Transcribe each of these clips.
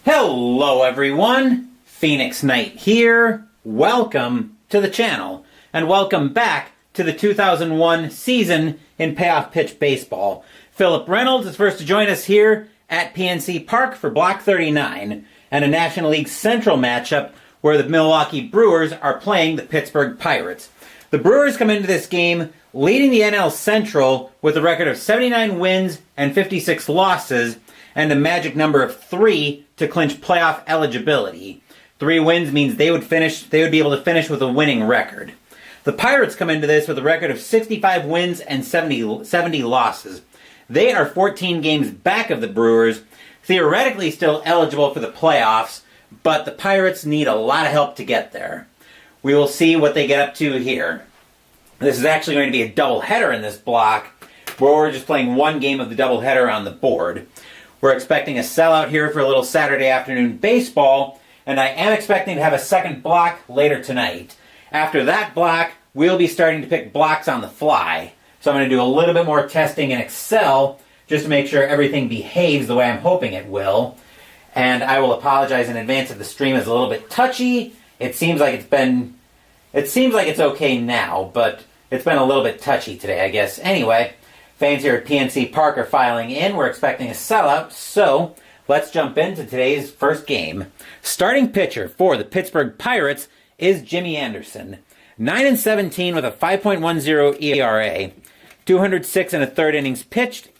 Hello everyone, Phoenix Knight here. Welcome to the channel, and welcome back to the 2001 season in Payoff Pitch Baseball. Philip Reynolds is first to join us here at PNC Park for Block 39, and a National League Central matchup where the Milwaukee Brewers are playing the Pittsburgh Pirates. The Brewers come into this game leading the NL Central with a record of 79 wins and 56 losses, and a magic number of 3 to clinch playoff eligibility. 3 wins means they would be able to finish with a winning record. The Pirates come into this with a record of 65 wins and 70 losses. They are 14 games back of the Brewers, theoretically still eligible for the playoffs, but the Pirates need a lot of help to get there. We will see what they get up to here. This is actually going to be a doubleheader in this block, where we're just playing one game of the doubleheader on the board. We're expecting a sellout here for a little Saturday afternoon baseball, and I am expecting to have a second block later tonight. After that block, we'll be starting to pick blocks on the fly. So I'm going to do a little bit more testing in Excel just to make sure everything behaves the way I'm hoping it will. And I will apologize in advance if the stream is a little bit touchy. It seems like it's okay now, but it's been a little bit touchy today, I guess. Anyway, fans here at PNC Park are filing in. We're expecting a sellout, so let's jump into today's first game. Starting pitcher for the Pittsburgh Pirates is Jimmy Anderson. 9-17 with a 5.10 ERA, 206 and a third innings pitched,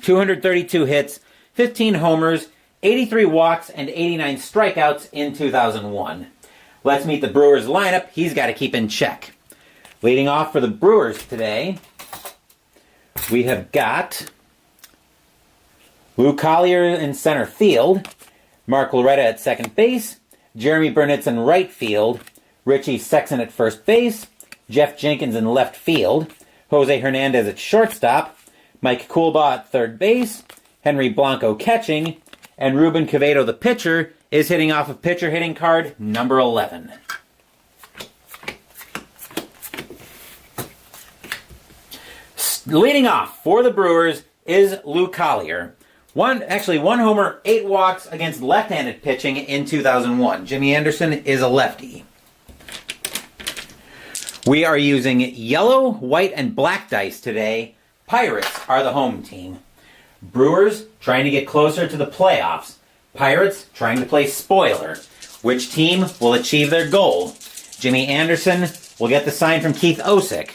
232 hits, 15 homers, 83 walks, and 89 strikeouts in 2001. Let's meet the Brewers lineup he's got to keep in check. Leading off for the Brewers today, we have got Lou Collier in center field, Mark Loretta at second base, Jeremy Burnitz in right field, Richie Sexson at first base, Jeff Jenkins in left field, Jose Hernandez at shortstop, Mike Coolbaugh at third base, Henry Blanco catching, and Ruben Quevedo, the pitcher, is hitting off of pitcher hitting card number 11. Leading off for the Brewers is Lou Collier. One homer, 8 walks against left-handed pitching in 2001. Jimmy Anderson is a lefty. We are using yellow, white, and black dice today. Pirates are the home team. Brewers trying to get closer to the playoffs. Pirates trying to play spoiler. Which team will achieve their goal? Jimmy Anderson will get the sign from Keith Osick.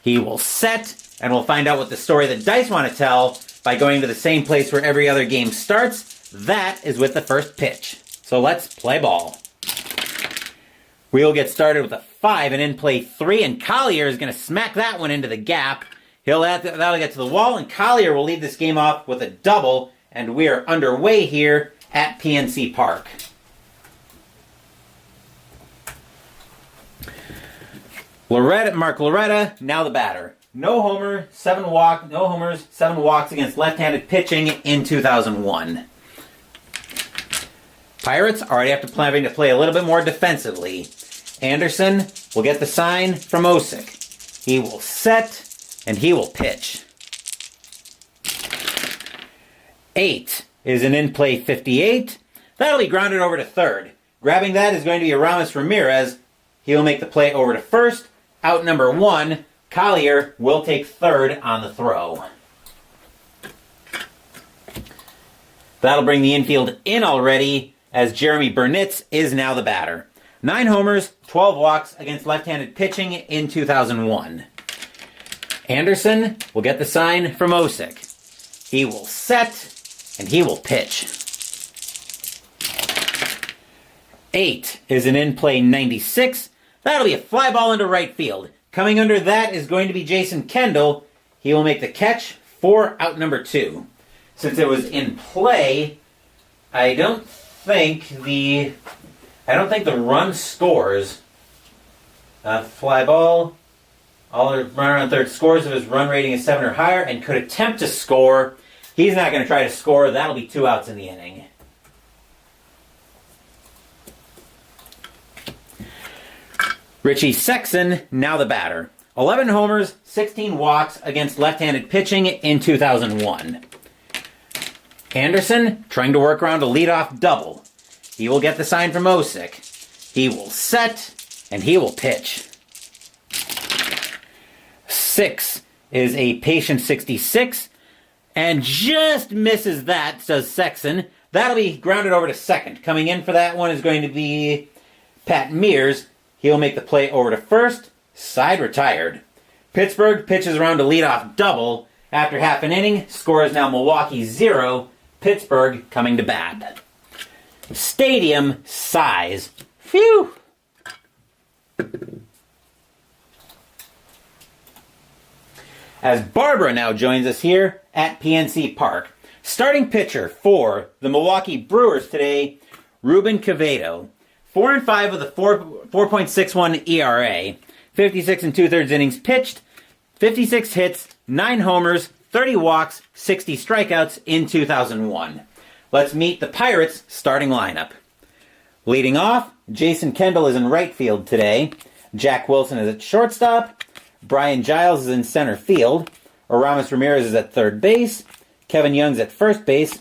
He will set, and we'll find out what the story the dice want to tell by going to the same place where every other game starts. That is with the first pitch. So let's play ball. We'll get started with a 5 and in play 3, and Collier is going to smack that one into the gap. That'll get to the wall, and Collier will lead this game off with a double, and we are underway here at PNC Park. Mark Loretta, now the batter. No homers, 7 walks against left-handed pitching in 2001. Pirates already having to play a little bit more defensively. Anderson will get the sign from Osick. He will set, and he will pitch. 8 is an in-play 58. That'll be grounded over to third. Grabbing that is going to be Aramis Ramirez. He'll make the play over to first. Out number 1. Collier will take third on the throw. That'll bring the infield in already, as Jeremy Burnitz is now the batter. 9 homers, 12 walks against left-handed pitching in 2001. Anderson will get the sign from Osick. He will set, and he will pitch. 8 is an in-play 96. That'll be a fly ball into right field. Coming under that is going to be Jason Kendall. He will make the catch for out number 2. Since it was in play, I don't think the run scores. Fly ball. All runner on third scores if his run rating is 7 or higher and could attempt to score. He's not going to try to score. That'll be 2 outs in the inning. Richie Sexson, now the batter. 11 homers, 16 walks against left-handed pitching in 2001. Anderson trying to work around a leadoff double. He will get the sign from Osick. He will set, and he will pitch. 6 is a patient 66, and just misses that, does Sexton. That'll be grounded over to second. Coming in for that one is going to be Pat Mears. He'll make the play over to first. Side retired. Pittsburgh pitches around a leadoff double. After half an inning, score is now Milwaukee 0, Pittsburgh coming to bat. Stadium size. Phew! As Barbara now joins us here at PNC Park. Starting pitcher for the Milwaukee Brewers today, Ruben Quevedo. 4-5 with a 4.61 ERA. 56 and 2/3 innings pitched. 56 hits, 9 homers, 30 walks, 60 strikeouts in 2001. Let's meet the Pirates' starting lineup. Leading off, Jason Kendall is in right field today. Jack Wilson is at shortstop. Brian Giles is in center field. Aramis Ramirez is at third base. Kevin Young's at first base.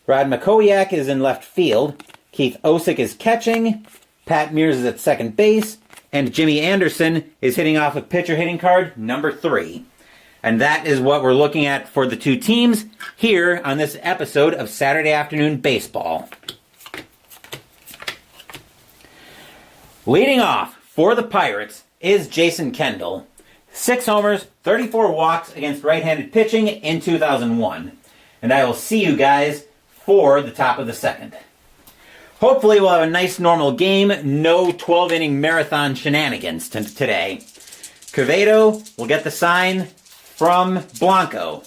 Rod Makowiak is in left field. Keith Osick is catching. Pat Mears is at second base. And Jimmy Anderson is hitting off of pitcher hitting card number 3. And that is what we're looking at for the two teams here on this episode of Saturday Afternoon Baseball. Leading off for the Pirates is Jason Kendall. 6 homers, 34 walks against right-handed pitching in 2001. And I will see you guys for the top of the second. Hopefully we'll have a nice normal game. No 12-inning marathon shenanigans today. Quevedo will get the sign from Blanco.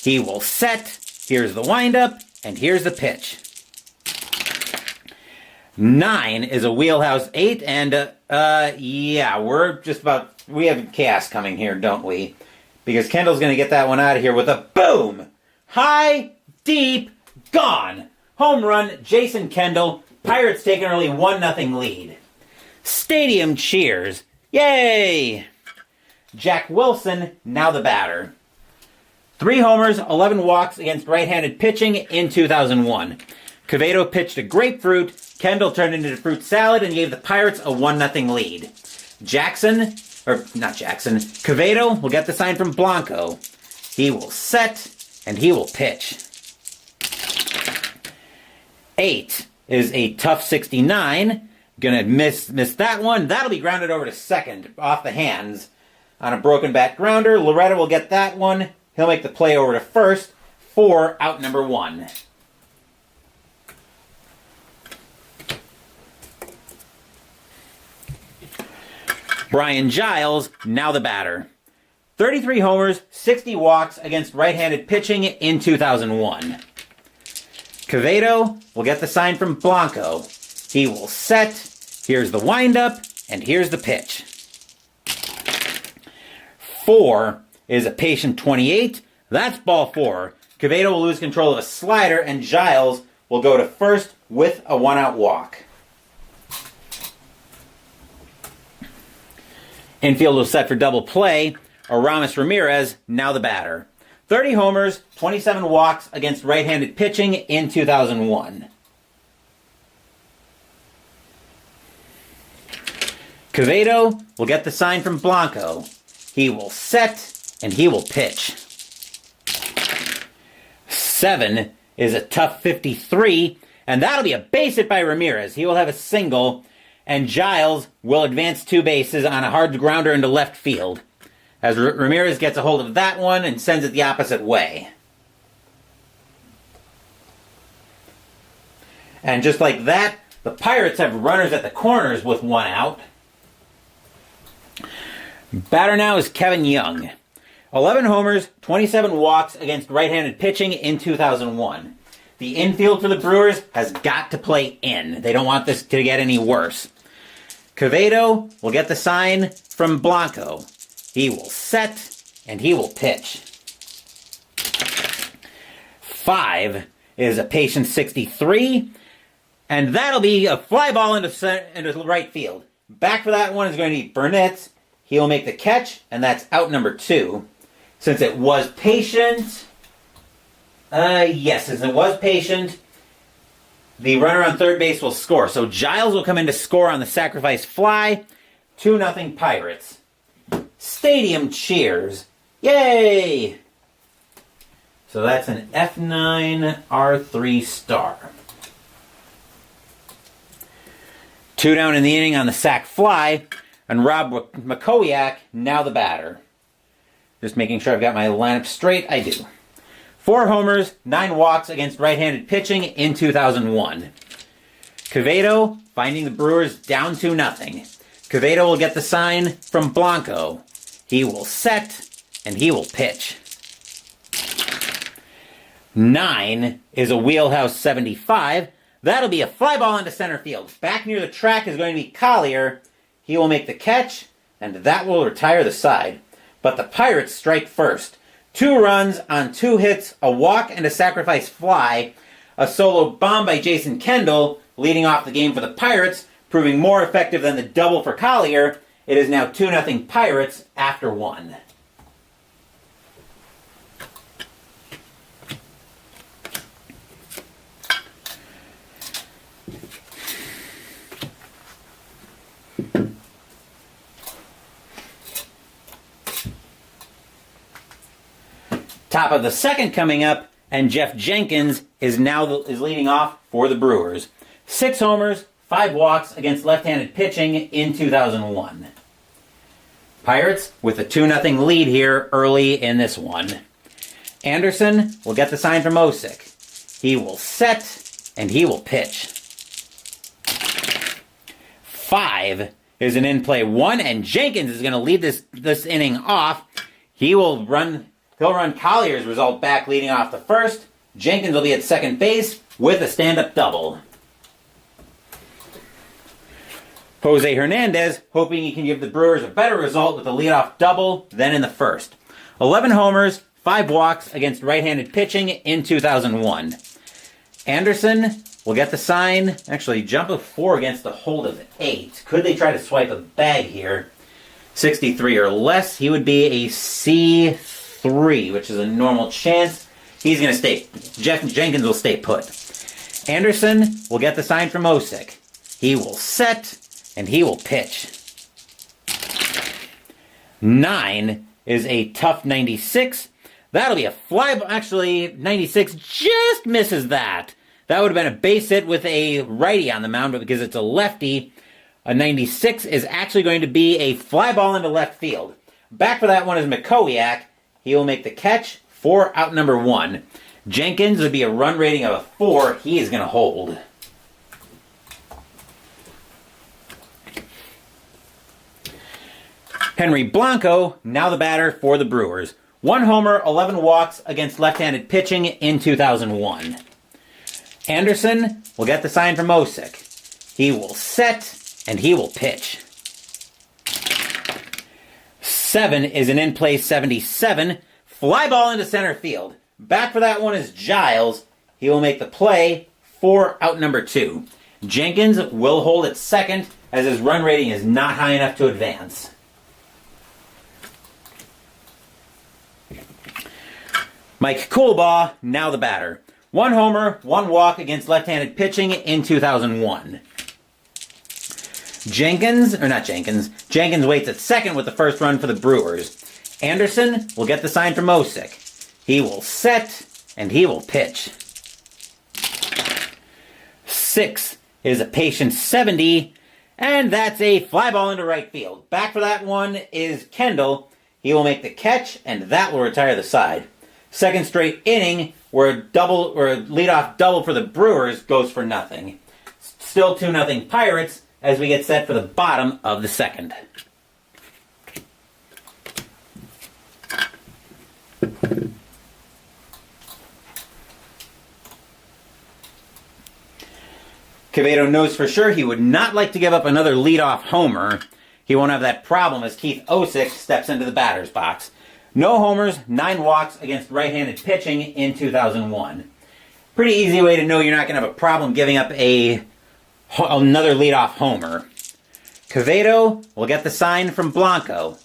He will set. Here's the windup. And here's the pitch. 9 is a wheelhouse 8. And, we have chaos coming here, don't we? Because Kendall's going to get that one out of here with a boom! High, deep, gone! Home run, Jason Kendall. Pirates take an early 1-0 lead. Stadium cheers. Yay! Jack Wilson, now the batter. 3 homers, 11 walks against right-handed pitching in 2001. Quevedo pitched a grapefruit. Kendall turned into a fruit salad and gave the Pirates a 1-0 lead. Quevedo will get the sign from Blanco. He will set, and he will pitch. 8 is a tough 69. Gonna miss that one. That'll be grounded over to second, off the hands. On a broken bat grounder, Loretta will get that one. He'll make the play over to first for out number 1. Brian Giles, now the batter. 33 homers, 60 walks against right-handed pitching in 2001. Quevedo will get the sign from Blanco. He will set. Here's the windup, and here's the pitch. 4 is a patient 28. That's ball 4. Quevedo will lose control of a slider, and Giles will go to first with a 1-out walk. Infield was set for double play. Aramis Ramirez, now the batter. 30 homers, 27 walks against right-handed pitching in 2001. Quevedo will get the sign from Blanco. He will set, and he will pitch. 7 is a tough 53, and that'll be a base hit by Ramirez. He will have a single, and Giles will advance 2 bases on a hard grounder into left field, as Ramirez gets a hold of that one and sends it the opposite way. And just like that, the Pirates have runners at the corners with 1 out. Batter now is Kevin Young. 11 homers, 27 walks against right-handed pitching in 2001. The infield for the Brewers has got to play in. They don't want this to get any worse. Quevedo will get the sign from Blanco. He will set, and he will pitch. 5 is a patient 63, and that'll be a fly ball into right field. Back for that one is going to be Burnett. He'll make the catch, and that's out number 2. Since it was patient Yes, as it was patient, the runner on third base will score. So Giles will come in to score on the sacrifice fly. 2-0 Pirates. Stadium cheers. Yay! So that's an F9 R3 star. 2 down in the inning on the sac fly, and Rob McCowiak, now the batter. Just making sure I've got my lineup straight. I do. 4 homers, 9 walks against right-handed pitching in 2001. Quevedo finding the Brewers down 2-0. Quevedo will get the sign from Blanco. He will set, and he will pitch. 9 is a wheelhouse 75. That'll be a fly ball into center field. Back near the track is going to be Collier. He will make the catch, and that will retire the side. But the Pirates strike first. 2 runs on 2 hits, a walk, and a sacrifice fly. A solo bomb by Jason Kendall, leading off the game for the Pirates, proving more effective than the double for Collier. It is now 2-0 Pirates after 1. Top of the second coming up, and Jeff Jenkins is leading off for the Brewers. 6 homers, 5 walks against left-handed pitching in 2001. Pirates with a 2-0 lead here early in this one. Anderson will get the sign from Osick. He will set, and he will pitch. 5 is an in-play 1, and Jenkins is going to lead this inning off. He'll run Collier's result back leading off the first. Jenkins will be at second base with a stand-up double. Jose Hernandez hoping he can give the Brewers a better result with a leadoff double than in the first. 11 homers, 5 walks against right-handed pitching in 2001. Anderson will get the sign. Actually, jump of 4 against a hold of 8. Could they try to swipe a bag here? 63 or less, he would be a C3, which is a normal chance. He's going to stay. Jenkins will stay put. Anderson will get the sign from Osick. He will set, and he will pitch. 9 is a tough 96. That'll be a fly ball. Actually, 96 just misses that. That would have been a base hit with a righty on the mound, but because it's a lefty, a 96 is actually going to be a fly ball into left field. Back for that one is McCowiak. He will make the catch for out number 1. Jenkins would be a run rating of a 4. He is going to hold. Henry Blanco, now the batter for the Brewers. 1 homer, 11 walks against left-handed pitching in 2001. Anderson will get the sign from Osick. He will set, and he will pitch. 7 is an in-play 77. Fly ball into center field. Back for that one is Giles. He will make the play for out number 2. Jenkins will hold at second as his run rating is not high enough to advance. Mike Coolbaugh, now the batter. 1 homer, 1 walk against left-handed pitching in 2001. Jenkins waits at second with the first run for the Brewers. Anderson will get the sign from Osick. He will set, and he will pitch. 6 is a patient 70, and that's a fly ball into right field. Back for that one is Kendall. He will make the catch, and that will retire the side. Second straight inning where a leadoff double for the Brewers goes for nothing. Still 2-0 Pirates as we get set for the bottom of the second. Quevedo knows for sure he would not like to give up another leadoff homer. He won't have that problem as Keith Osick steps into the batter's box. No homers, 9 walks against right-handed pitching in 2001. Pretty easy way to know you're not going to have a problem giving up another leadoff homer. Quevedo will get the sign from Blanco.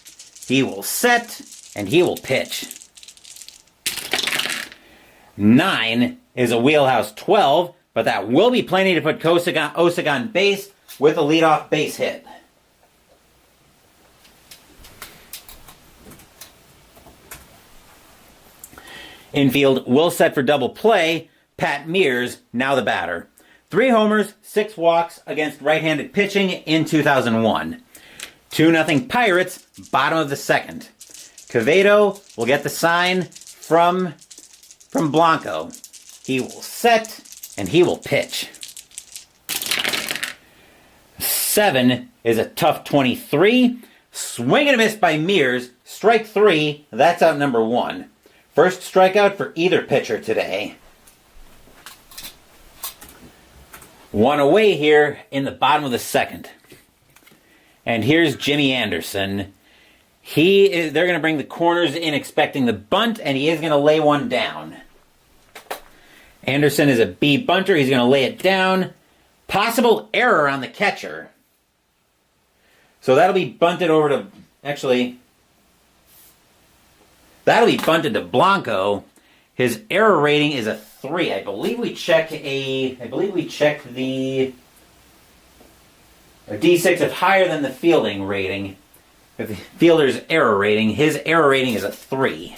He will set, and he will pitch. 9 is a wheelhouse 12, but that will be plenty to put Osik on base with a leadoff base hit. Infield will set for double play. Pat Mears, now the batter. 3 homers, 6 walks against right-handed pitching in 2001. 2-0 Pirates, bottom of the second. Quevedo will get the sign from Blanco. He will set, and he will pitch. 7 is a tough 23. Swing and a miss by Mears. Strike 3, that's out number 1. First strikeout for either pitcher today. 1 away here in the bottom of the second. And here's Jimmy Anderson. They're going to bring the corners in expecting the bunt, and he is going to lay one down. Anderson is a B bunter. He's going to lay it down. Possible error on the catcher. So that'll be bunted over to... Actually, that'll be bunted to Blanco. His error rating is a 3. I believe we checked the D6 is higher than the fielding rating. If the fielder's error rating, his error rating is a 3.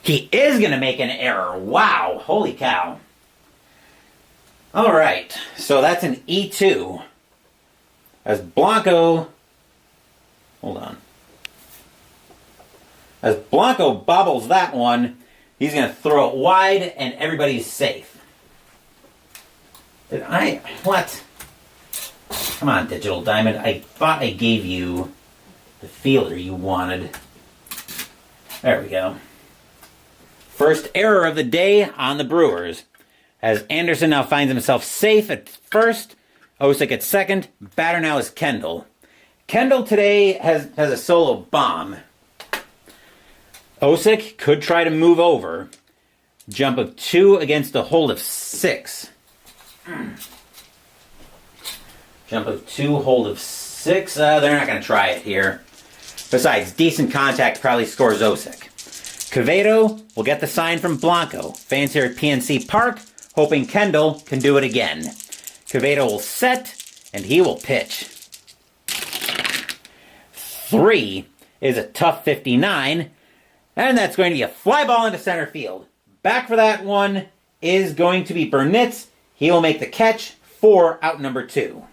He is going to make an error. Wow, holy cow. All right, so that's an E2. As Blanco, hold on. As Blanco bobbles that one, he's going to throw it wide and everybody's safe. What? Come on, Digital Diamond. I thought I gave you the fielder you wanted. There we go. First error of the day on the Brewers. As Anderson now finds himself safe at first, Osik at second, batter now is Kendall. Kendall today has a solo bomb. Osik could try to move over. Jump of 2 against a hold of 6. Jump of 2, hold of 6. They're not going to try it here. Besides, decent contact probably scores Osik. Quevedo will get the sign from Blanco. Fans here at PNC Park hoping Kendall can do it again. Quevedo will set, and he will pitch. 3 is a tough 59, and that's going to be a fly ball into center field. Back for that one is going to be Burnitz. He will make the catch for out number 2.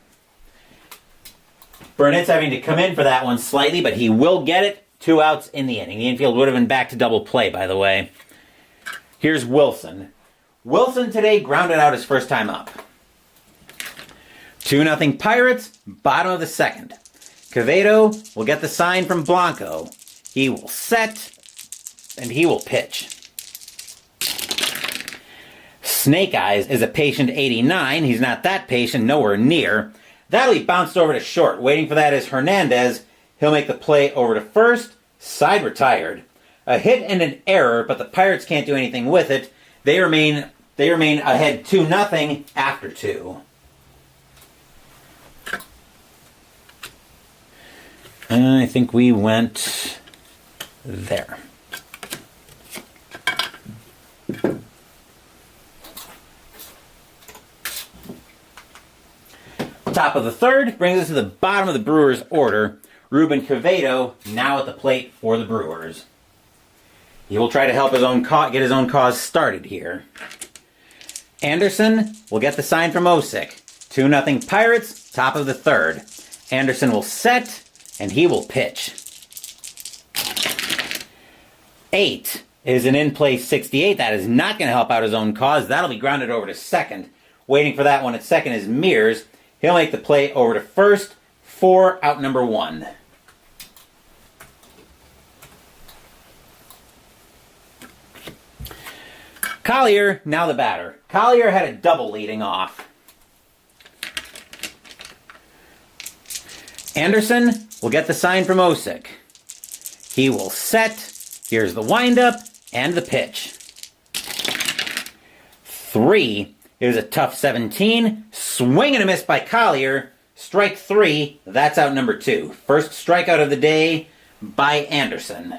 Burnitz having to come in for that one slightly, but he will get it. 2 outs in the inning. The infield would have been back to double play, by the way. Here's Wilson. Wilson today grounded out his first time up. 2-0 Pirates, bottom of the second. Quevedo will get the sign from Blanco. He will set, and he will pitch. Snake Eyes is a patient 89. He's not that patient, nowhere near. That'll be bounced over to short. Waiting for that is Hernandez. He'll make the play over to first. Side retired. A hit and an error, but the Pirates can't do anything with it. They remain ahead 2-0 after 2. I think we went there. Top of the third brings us to the bottom of the Brewers' order. Ruben Quevedo now at the plate for the Brewers. He will try to help get his own cause started here. Anderson will get the sign from Osik. 2-0 Pirates, top of the third. Anderson will set, and he will pitch. 8 is an in-play 68. That is not going to help out his own cause. That'll be grounded over to second. Waiting for that one at second is Mears. He'll make the play over to first for out number 1. Collier, now the batter. Collier had a double leading off. Anderson will get the sign from Osik. He will set. Here's the windup and the pitch. 3 is a tough 17. Swing and a miss by Collier. Strike 3. That's out number 2. First strikeout of the day by Anderson.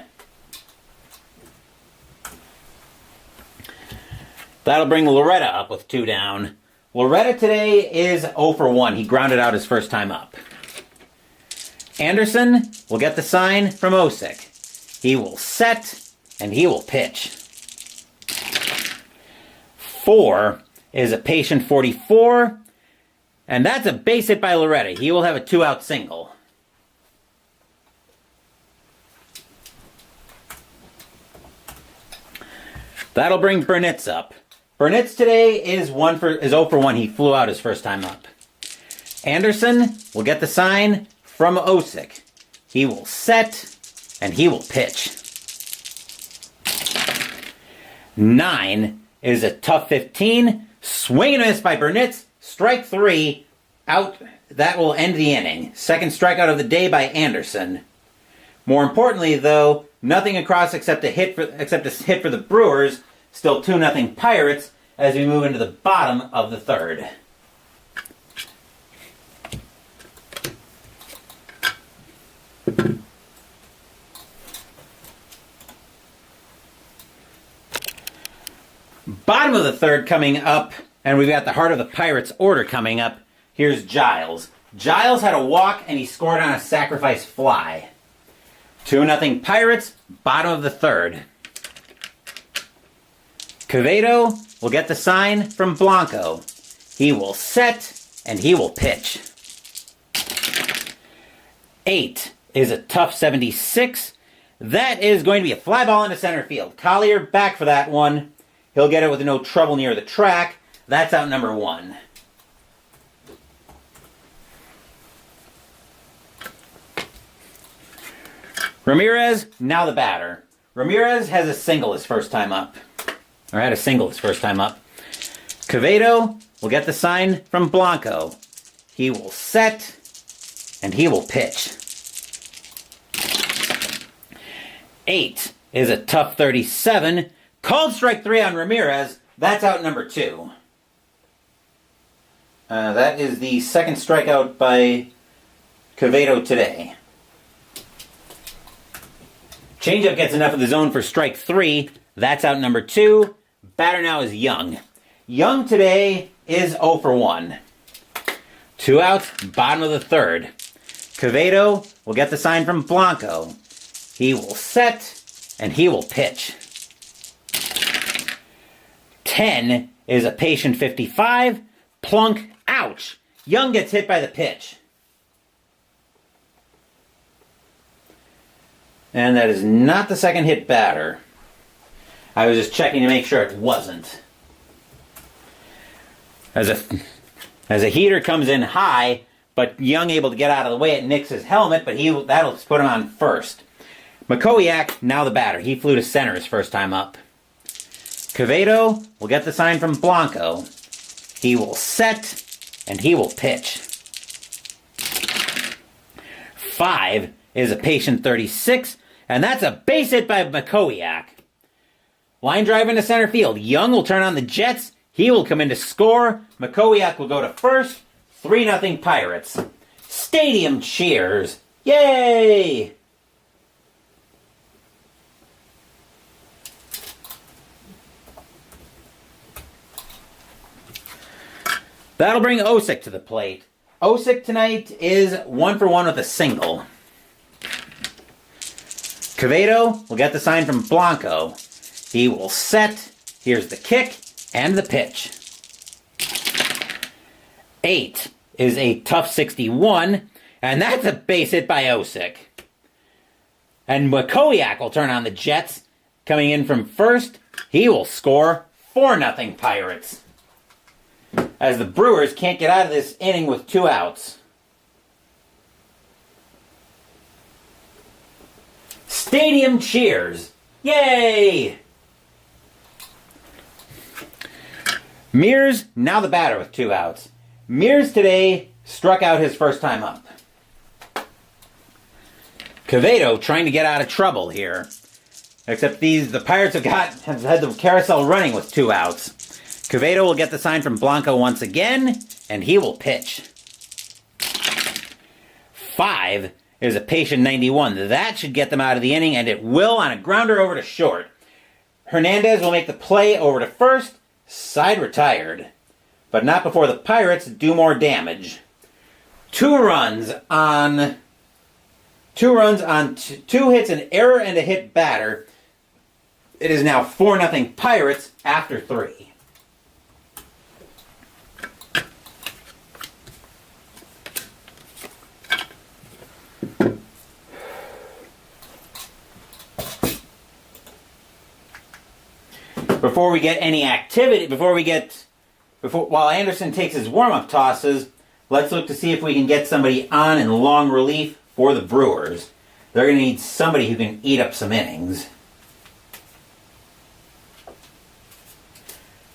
That'll bring Loretta up with 2 down. Loretta today is 0 for 1. He grounded out his first time up. Anderson will get the sign from Osick. He will set, and he will pitch. 4 is a patient 44, and that's a base hit by Loretta. He will have a 2-out single. That'll bring Burnitz up. Burnitz today is 0 for 1. He flew out his first time up. Anderson will get the sign from Osick. He will set, and he will pitch. 9 is a tough 15. Swing and a miss by Burnitz. Strike 3. Out. That will end the inning. Second strikeout of the day by Anderson. More importantly, though, nothing across except a hit for the Brewers. Still 2-0 Pirates as we move into the bottom of the third. Bottom of the third coming up, and we've got the heart of the Pirates order coming up. Here's Giles. Giles had a walk, and he scored on a sacrifice fly. 2-0 Pirates, bottom of the third. Quevedo will get the sign from Blanco. He will set, and he will pitch. 8 is a tough 76. That is going to be a fly ball into center field. Collier back for that one. He'll get it with no trouble near the track. That's out number 1. Ramirez, now the batter. Ramirez has a single his first time up. Or had a single his first time up. Quevedo will get the sign from Blanco. He will set, and he will pitch. 8 is a tough 37. Called strike 3 on Ramirez. That's out number 2. That is the second strikeout by Quevedo today. Changeup gets enough of the zone for strike 3. That's out number 2. Batter now is Young. Young today is 0 for 1. 2 outs, bottom of the third. Quevedo will get the sign from Blanco. He will set, and he will pitch. 10 is a patient 55. Plunk, ouch. Young gets hit by the pitch. And that is not the second hit batter. I was just checking to make sure it wasn't. As a heater comes in high, but Young able to get out of the way, it nicks his helmet, but that'll put him on first. Makowiak, now the batter. He flew to center his first time up. Quevedo will get the sign from Blanco. He will set, and he will pitch. 5 is a patient 36, and that's a base hit by Makowiak. Line drive into center field. Young will turn on the Jets. He will come in to score. Makowiak will go to first. 3-0 Pirates. Stadium cheers. Yay! That'll bring Osick to the plate. Osick tonight is 1 for 1 with a single. Quevedo will get the sign from Blanco. He will set. Here's the kick and the pitch. 8 is a tough 61, and that's a base hit by Osick. And Makowiak will turn on the Jets. Coming in from first, he will score. 4-0 Pirates. As the Brewers can't get out of this inning with 2 outs. Stadium cheers. Yay! Mears, now the batter with 2 outs. Mears today struck out his first time up. Quevedo trying to get out of trouble here. Except the Pirates have had the carousel running with 2 outs. Quevedo will get the sign from Blanco once again, and he will pitch. 5 is a patient 91. That should get them out of the inning, and it will on a grounder over to short. Hernandez will make the play over to first. Side retired. But not before the Pirates do more damage. Two hits, an error, and a hit batter. It is now 4-0 Pirates after 3. Before we get any activity, while Anderson takes his warm-up tosses, let's look to see if we can get somebody on in long relief for the Brewers. They're going to need somebody who can eat up some innings.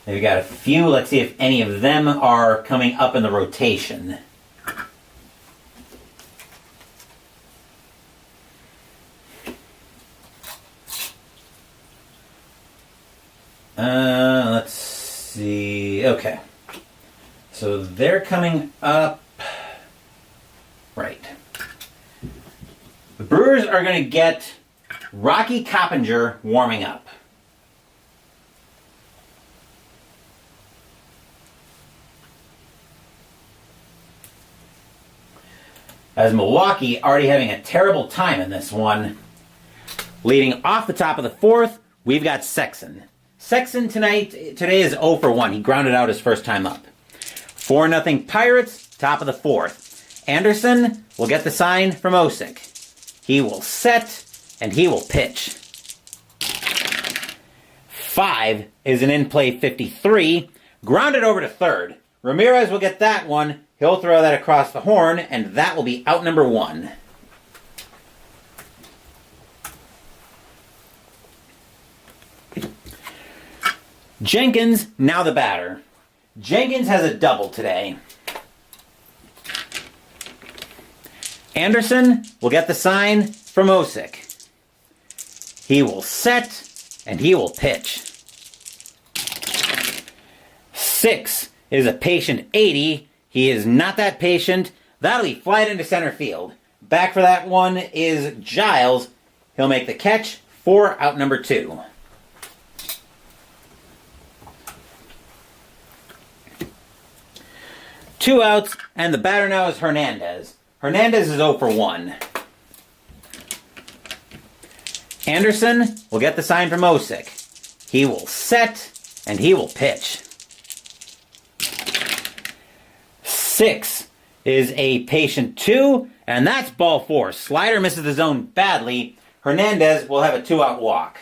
They've got a few. Let's see if any of them are coming up in the rotation. Let's see. Okay. So they're coming up. Right. The Brewers are going to get Rocky Coppinger warming up. As Milwaukee already having a terrible time in this one. Leading off the top of the fourth, we've got Sexton. Sexton today is 0 for 1. He grounded out his first time up. 4-0 Pirates, top of the fourth. Anderson will get the sign from Osick. He will set, and he will pitch. 5 is an in-play 53. Grounded over to third. Ramirez will get that one. He'll throw that across the horn, and that will be out number 1. Jenkins, now the batter. Jenkins has a double today. Anderson will get the sign from Osick. He will set, and he will pitch. 6 is a patient 80. He is not that patient. That'll be flied into center field. Back for that one is Giles. He'll make the catch for out number 2. Two outs, and the batter now is Hernandez. Hernandez is 0 for 1. Anderson will get the sign from Osick. He will set, and he will pitch. 6 is a patient 2, and that's ball 4. Slider misses the zone badly. Hernandez will have a 2-out walk.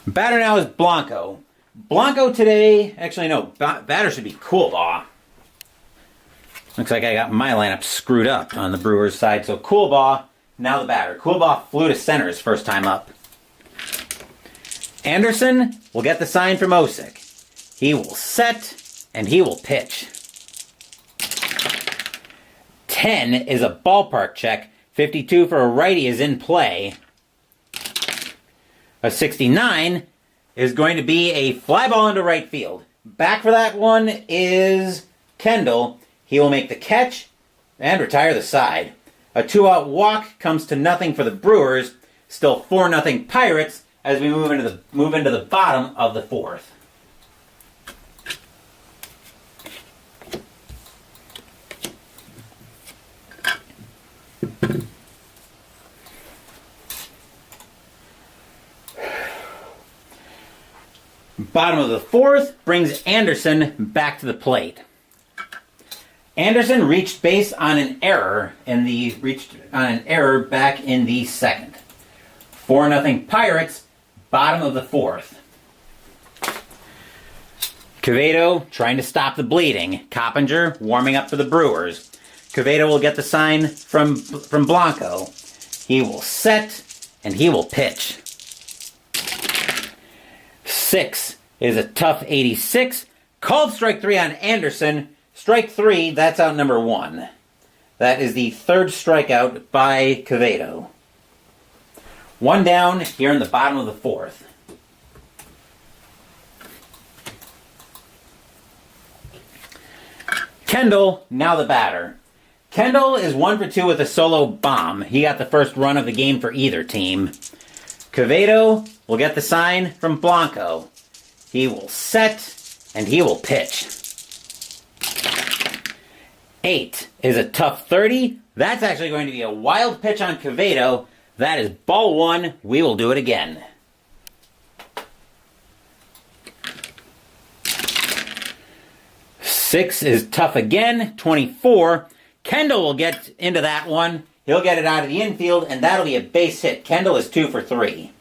Batter now is Blanco. Blanco today, actually no, batter should be Coolbaugh. Looks like I got my lineup screwed up on the Brewers side. So Coolbaugh, now the batter. Coolbaugh flew to center his first time up. Anderson will get the sign from Osick. He will set, and he will pitch. 10 is a ballpark check. 52 for a righty is in play. A 69 is going to be a fly ball into right field. Back for that one is Kendall. He will make the catch and retire the side. A 2-out walk comes to nothing for the Brewers. Still 4-0 Pirates as we move into the bottom of the fourth. Bottom of the fourth brings Anderson back to the plate. Anderson reached base on an error back in the second. 4-0 Pirates, bottom of the fourth. Quevedo trying to stop the bleeding. Coppinger warming up for the Brewers. Quevedo will get the sign from Blanco. He will set and he will pitch. 6 is a tough 86. Called strike 3 on Anderson. Strike 3, that's out number 1. That is the third strikeout by Quevedo. One down here in the bottom of the fourth. Kendall, now the batter. Kendall is 1 for 2 with a solo bomb. He got the first run of the game for either team. Quevedo will get the sign from Blanco. He will set, and he will pitch. 8 is a tough 30. That's actually going to be a wild pitch on Quevedo. That is ball 1. We will do it again. 6 is tough again. 24. Kendall will get into that one. He'll get it out of the infield, and that'll be a base hit. Kendall is 2 for 3.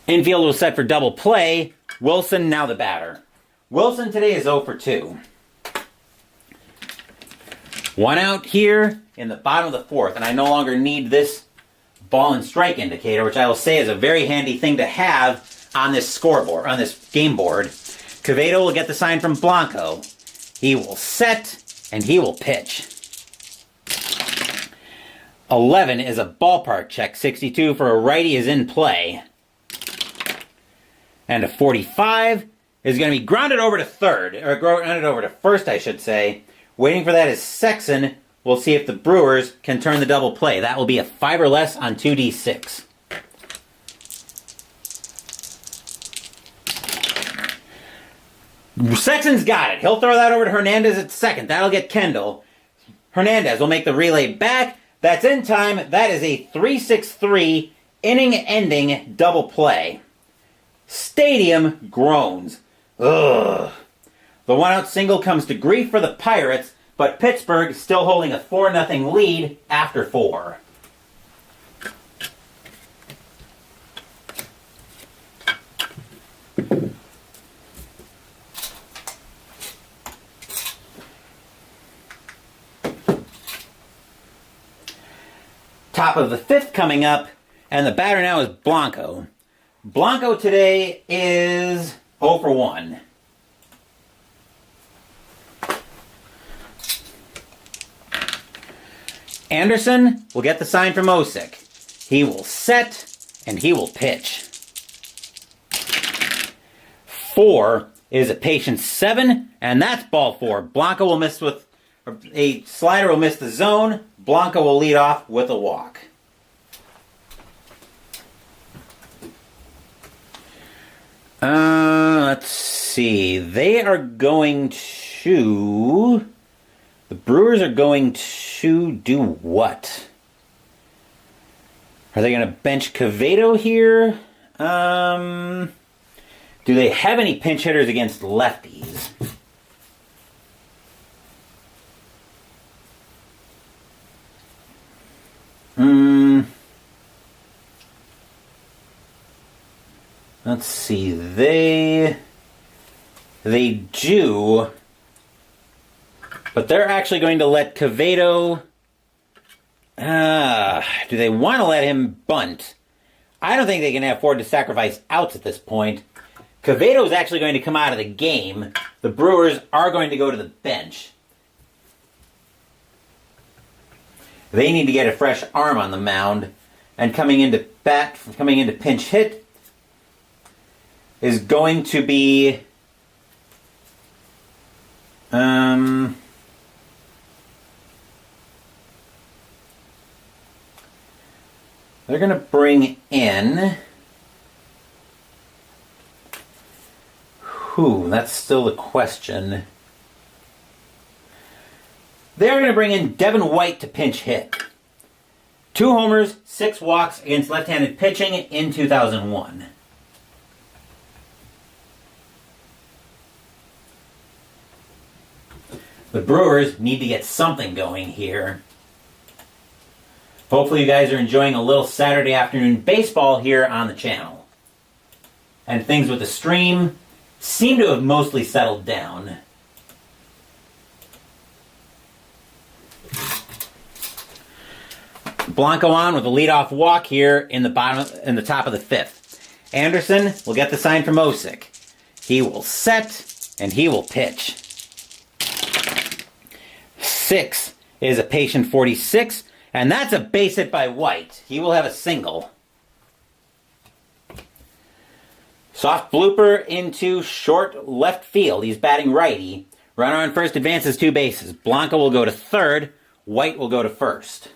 Infield will set for double play. Wilson, now the batter. Wilson today is 0 for 2. 1 out here in the bottom of the 4th, and I no longer need this ball and strike indicator, which I will say is a very handy thing to have on this scoreboard, on this game board. Quevedo will get the sign from Blanco. He will set, and he will pitch. 11 is a ballpark check. 62 for a righty is in play. And a 45 is going to be grounded over to third, or grounded over to first, I should say. Waiting for that is Sexton. We'll see if the Brewers can turn the double play. That will be a 5 or less on 2D6. Sexton's got it. He'll throw that over to Hernandez at second. That'll get Kendall. Hernandez will make the relay back. That's in time. That is a 3-6-3 inning-ending double play. Stadium groans. Ugh. The 1-out single comes to grief for the Pirates, but Pittsburgh still holding a 4-0 lead after 4. Top of the 5th coming up, and the batter now is Blanco. Blanco today is 0 for 1. Anderson will get the sign from Osick. He will set, and he will pitch. 4 is a patient 7, and that's ball 4. Blanco will miss with a slider will miss the zone. Blanco will lead off with a walk. Let's see. They are going to... The Brewers are going to do what? Are they going to bench Quevedo here? Do they have any pinch hitters against lefties? Let's see. They do, but they're actually going to let Quevedo. Do they want to let him bunt? I don't think they can afford to sacrifice outs at this point. Quevedo is actually going to come out of the game. The Brewers are going to go to the bench. They need to get a fresh arm on the mound. And coming into pinch hit is going to be... they're going to bring in... Who? That's still the question. They're going to bring in Devin White to pinch hit. 2 homers, 6 walks against left-handed pitching in 2001. The Brewers need to get something going here. Hopefully you guys are enjoying a little Saturday afternoon baseball here on the channel. And things with the stream seem to have mostly settled down. Blanco on with a leadoff walk here in the top of the 5th. Anderson will get the sign from Osick. He will set and he will pitch. 6 is a patient 46, and that's a base hit by White. He will have a single. Soft blooper into short left field. He's batting righty. Runner on first advances 2 bases. Blanco will go to third. White will go to first.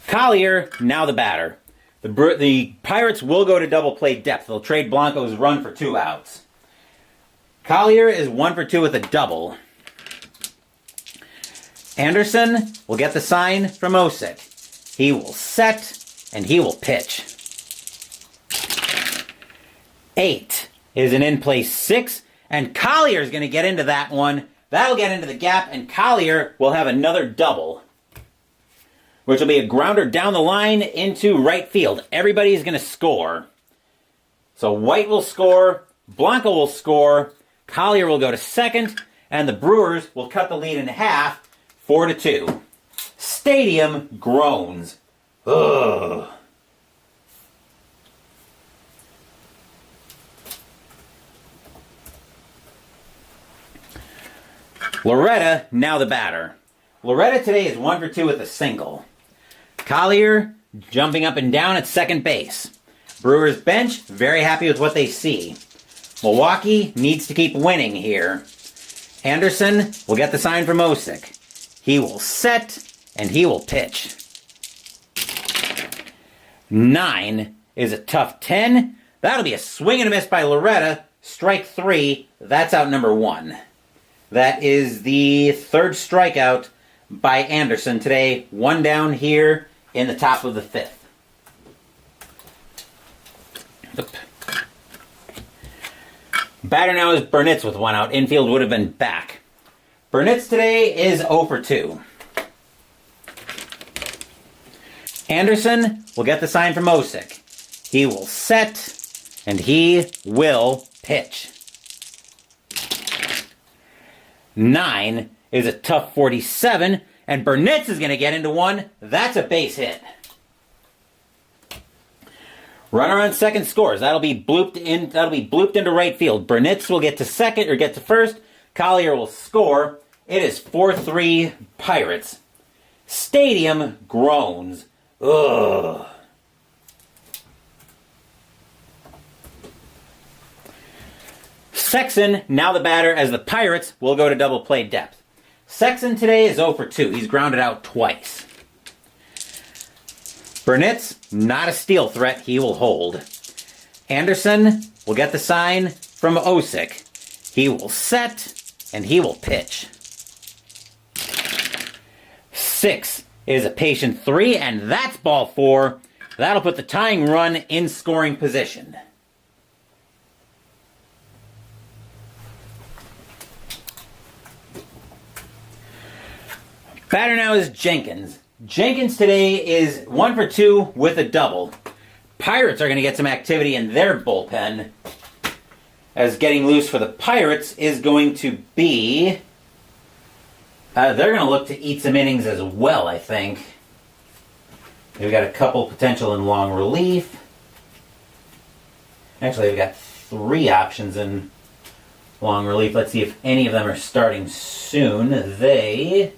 Collier, now the batter. The Pirates will go to double play depth. They'll trade Blanco's run for 2 outs. Collier is 1 for 2 with a double. Anderson will get the sign from Osick. He will set, and he will pitch. 8 is an in-play 6, and Collier is going to get into that one. That'll get into the gap, and Collier will have another double, which will be a grounder down the line into right field. Everybody's going to score. So White will score, Blanco will score, Collier will go to second, and the Brewers will cut the lead in half, 4-2. Stadium groans. Ugh. Loretta, now the batter. Loretta today is 1 for 2 with a single. Collier jumping up and down at second base. Brewers bench, very happy with what they see. Milwaukee needs to keep winning here. Anderson will get the sign from Osick. He will set, and he will pitch. 9 is a tough 10. That'll be a swing and a miss by Loretta. Strike 3. That's out number 1. That is the 3rd strikeout by Anderson today. 1 down here in the top of the 5th. Batter now is Burnitz with 1 out. Infield would have been back. Burnitz today is 0 for 2. Anderson will get the sign from Osick. He will set, and he will pitch. 9 is a tough 47, and Burnitz is going to get into one. That's a base hit. Runner on second scores. That'll be blooped into right field. Burnitz will get to second or get to first. Collier will score. It is 4-3 Pirates. Stadium groans. Ugh. Sexton, now the batter, as the Pirates will go to double play depth. Sexton today is 0 for 2. He's grounded out twice. Burnitz, not a steal threat. He will hold. Anderson will get the sign from Osick. He will set, and he will pitch. 6 is a patient 3, and that's ball 4. That'll put the tying run in scoring position. Batter now is Jenkins. Jenkins today is 1 for 2 with a double. Pirates are going to get some activity in their bullpen, as getting loose for the Pirates is going to be... they're going to look to eat some innings as well, I think. They've got a couple potential in long relief. Actually, they've got 3 options in long relief. Let's see if any of them are starting soon. They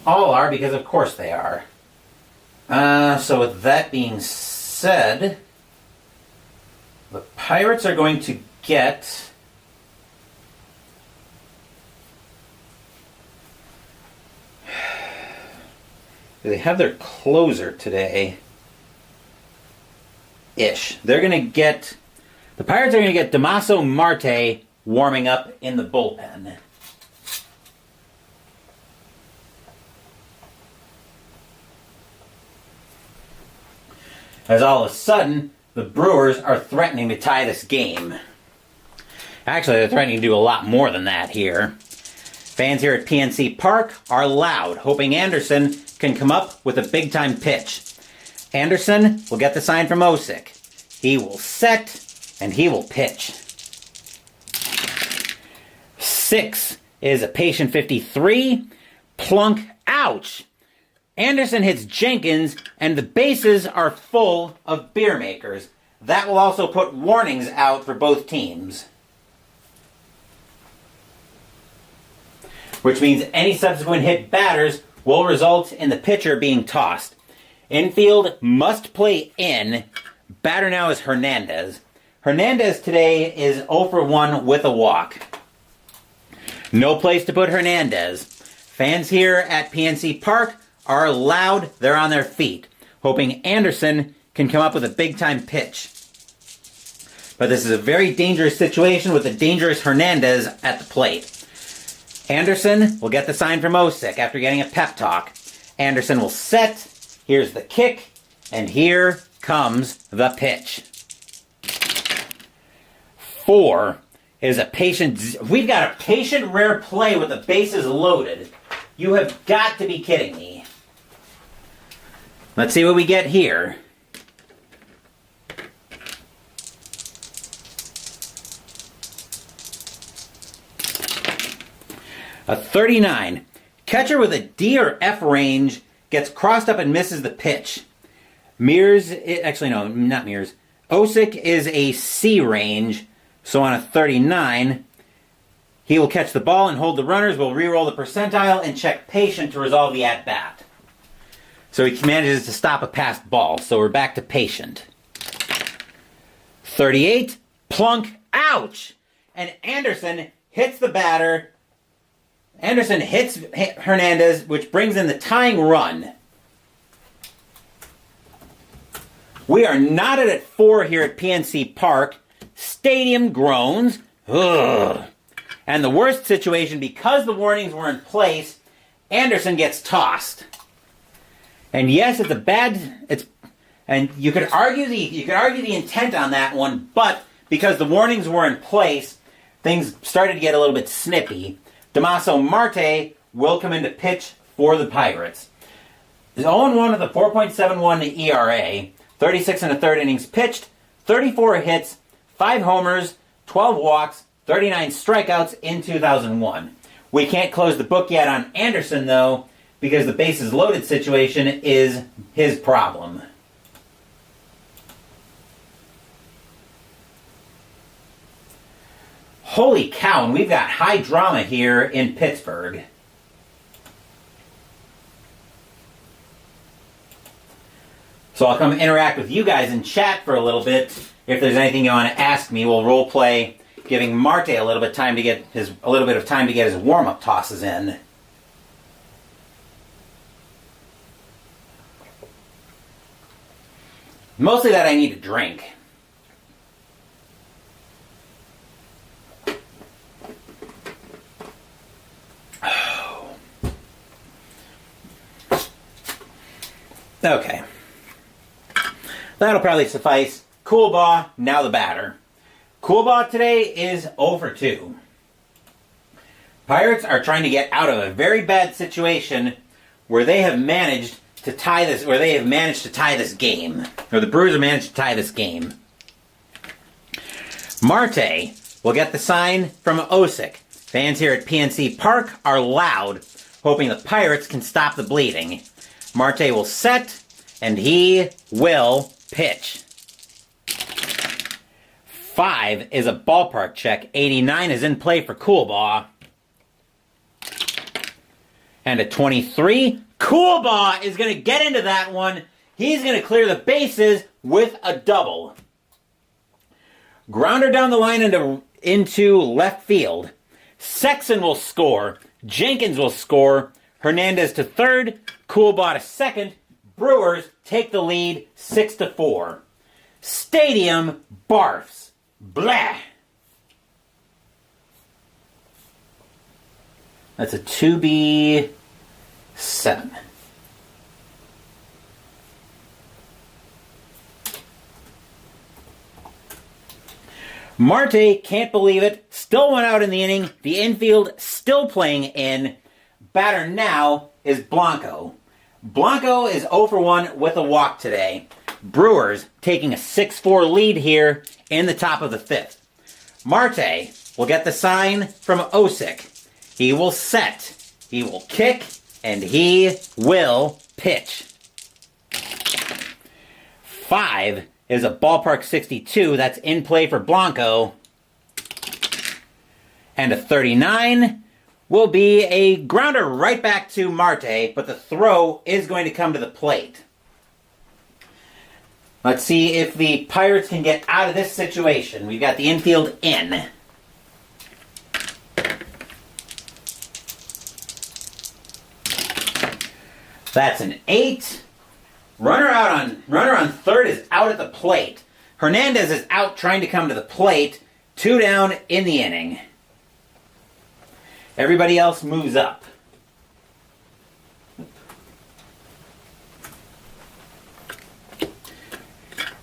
all are, because of course they are. So with that being said, the Pirates are going to get... They have their closer today. Ish. They're going to get... The Pirates are going to get Damaso Marte warming up in the bullpen. As all of a sudden, the Brewers are threatening to tie this game. Actually, they're threatening to do a lot more than that here. Fans here at PNC Park are loud, hoping Anderson can come up with a big-time pitch. Anderson will get the sign from Osick. He will set, and he will pitch. 6 is a patient 53. Plunk, ouch! Anderson hits Jenkins, and the bases are full of beer makers. That will also put warnings out for both teams. which means any subsequent hit batters will result in the pitcher being tossed. Infield must play in. Batter now is Hernandez. Hernandez today is 0 for 1 with a walk. No place to put Hernandez. Fans here at PNC Park are loud. They're on their feet, hoping Anderson can come up with a big-time pitch. But this is a very dangerous situation with a dangerous Hernandez at the plate. Anderson will get the sign from Osick after getting a pep talk. Anderson will set. Here's the kick. And here comes the pitch. 4 is a patient... We've got a patient rare play with the bases loaded. You have got to be kidding me. Let's see what we get here. A 39. Catcher with a D or F range gets crossed up and misses the pitch. Actually no, not Mears. Osick is a C range, so on a 39, he will catch the ball and hold the runners, will re-roll the percentile, and check patient to resolve the at-bat. So he manages to stop a passed ball, so we're back to patient. 38, plunk, ouch! And Anderson hits the batter. Anderson hits Hernandez, which brings in the tying run. We are knotted at 4 here at PNC Park. Stadium groans. Ugh. And the worst situation, because the warnings were in place, Anderson gets tossed. And yes, and you could argue the intent on that one, but because the warnings were in place, things started to get a little bit snippy. Damaso Marte will come in to pitch for the Pirates. He's 0-1 with a 4.71 ERA, 36 and a third innings pitched, 34 hits, 5 homers, 12 walks, 39 strikeouts in 2001. We can't close the book yet on Anderson, though, because the bases loaded situation is his problem. Holy cow, and we've got high drama here in Pittsburgh. So I'll come interact with you guys in chat for a little bit. If there's anything you want to ask me, we'll role play, giving Marte a little bit of time to get his warm-up tosses in. Mostly that I need a drink. Okay. That'll probably suffice. Coolbaugh, now the batter. Coolbaugh today is 0 for 2. Pirates are trying to get out of a very bad situation where they have managed to tie this, game. Or the Brewers have managed to tie this game. Marte will get the sign from Osick. Fans here at PNC Park are loud, hoping the Pirates can stop the bleeding. Marte will set, and he will pitch. 5 is a ballpark check. 89 is in play for Coolbaugh. And a 23. Coolbaugh is going to get into that one. He's going to clear the bases with a double. Grounder down the line into left field. Sexton will score. Jenkins will score. Hernandez to third. Coolbaugh to second. Brewers take the lead 6-4. Stadium barfs. Blah. That's a 2B7. Marte can't believe it. Still one out in the inning. The infield still playing in. Batter now is Blanco. Blanco is 0 for 1 with a walk today. Brewers taking a 6-4 lead here in the top of the 5th. Marte will get the sign from Osick. He will set, he will kick, and he will pitch. 5 is a ballpark 62. That's in play for Blanco. And a 39. will be a grounder right back to Marte, but the throw is going to come to the plate. Let's see if the Pirates can get out of this situation. We've got the infield in. That's an 8. Runner on third is out at the plate. Hernandez is out trying to come to the plate. 2 down in the inning. Everybody else moves up.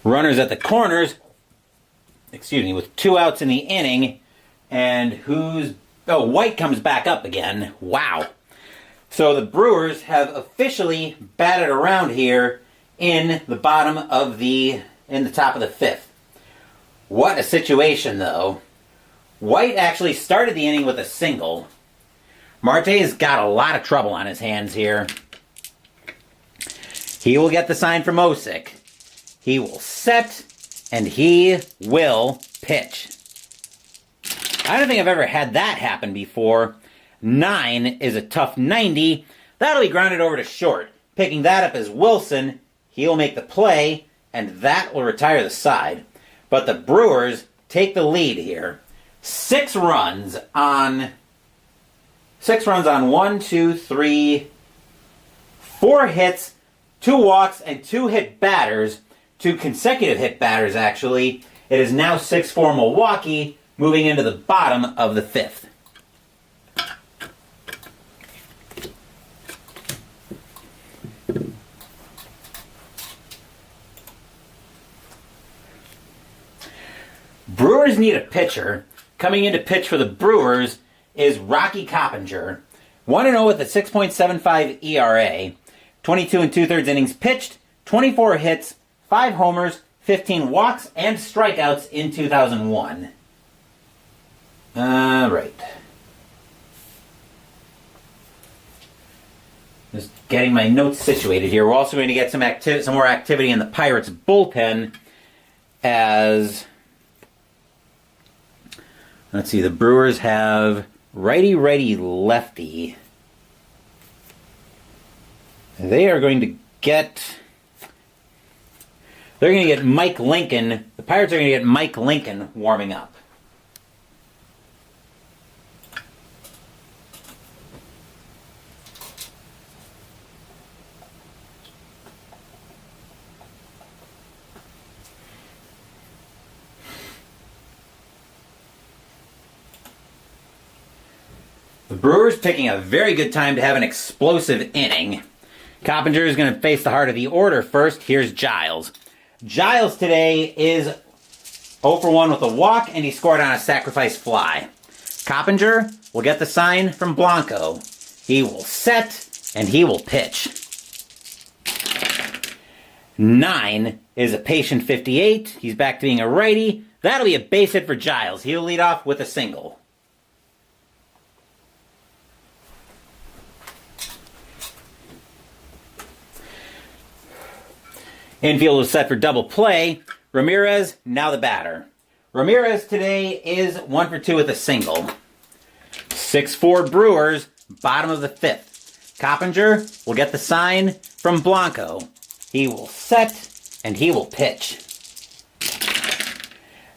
Runners at the corners, with 2 outs in the inning, and White comes back up again. Wow. So the Brewers have officially batted around here in the top of the 5th. What a situation, though. White actually started the inning with a single. Marte's got a lot of trouble on his hands here. He will get the sign from Osick. He will set, and he will pitch. I don't think I've ever had that happen before. 9 is a tough 90. That'll be grounded over to short. Picking that up is Wilson. He'll make the play, and that will retire the side. But the Brewers take the lead here. 6 runs on 1, 2, 3, 4 hits, 2 walks, and 2 hit batters. 2 consecutive hit batters, actually. It is now 6-4 Milwaukee, moving into the bottom of the 5th. Brewers need a pitcher. Coming in to pitch for the Brewers is Rocky Coppinger. 1-0 with a 6.75 ERA. 22 2/3 innings pitched, 24 hits, 5 homers, 15 walks, and strikeouts in 2001. Right. Just getting my notes situated here. We're also going to get some more activity in the Pirates bullpen as... Let's see, the Brewers have righty, lefty. They are going to get... They're going to get Mike Lincoln. The Pirates are going to get Mike Lincoln warming up. The Brewers picking a very good time to have an explosive inning. Coppinger is going to face the heart of the order first. Here's Giles. Giles today is 0 for 1 with a walk, and he scored on a sacrifice fly. Coppinger will get the sign from Blanco. He will set, and he will pitch. 9 is a patient 58. He's back to being a righty. That'll be a base hit for Giles. He'll lead off with a single. Infield is set for double play. Ramirez, now the batter. Ramirez today is 1 for 2 with a single. 6-4 Brewers, bottom of the 5th. Coppinger will get the sign from Blanco. He will set, and he will pitch.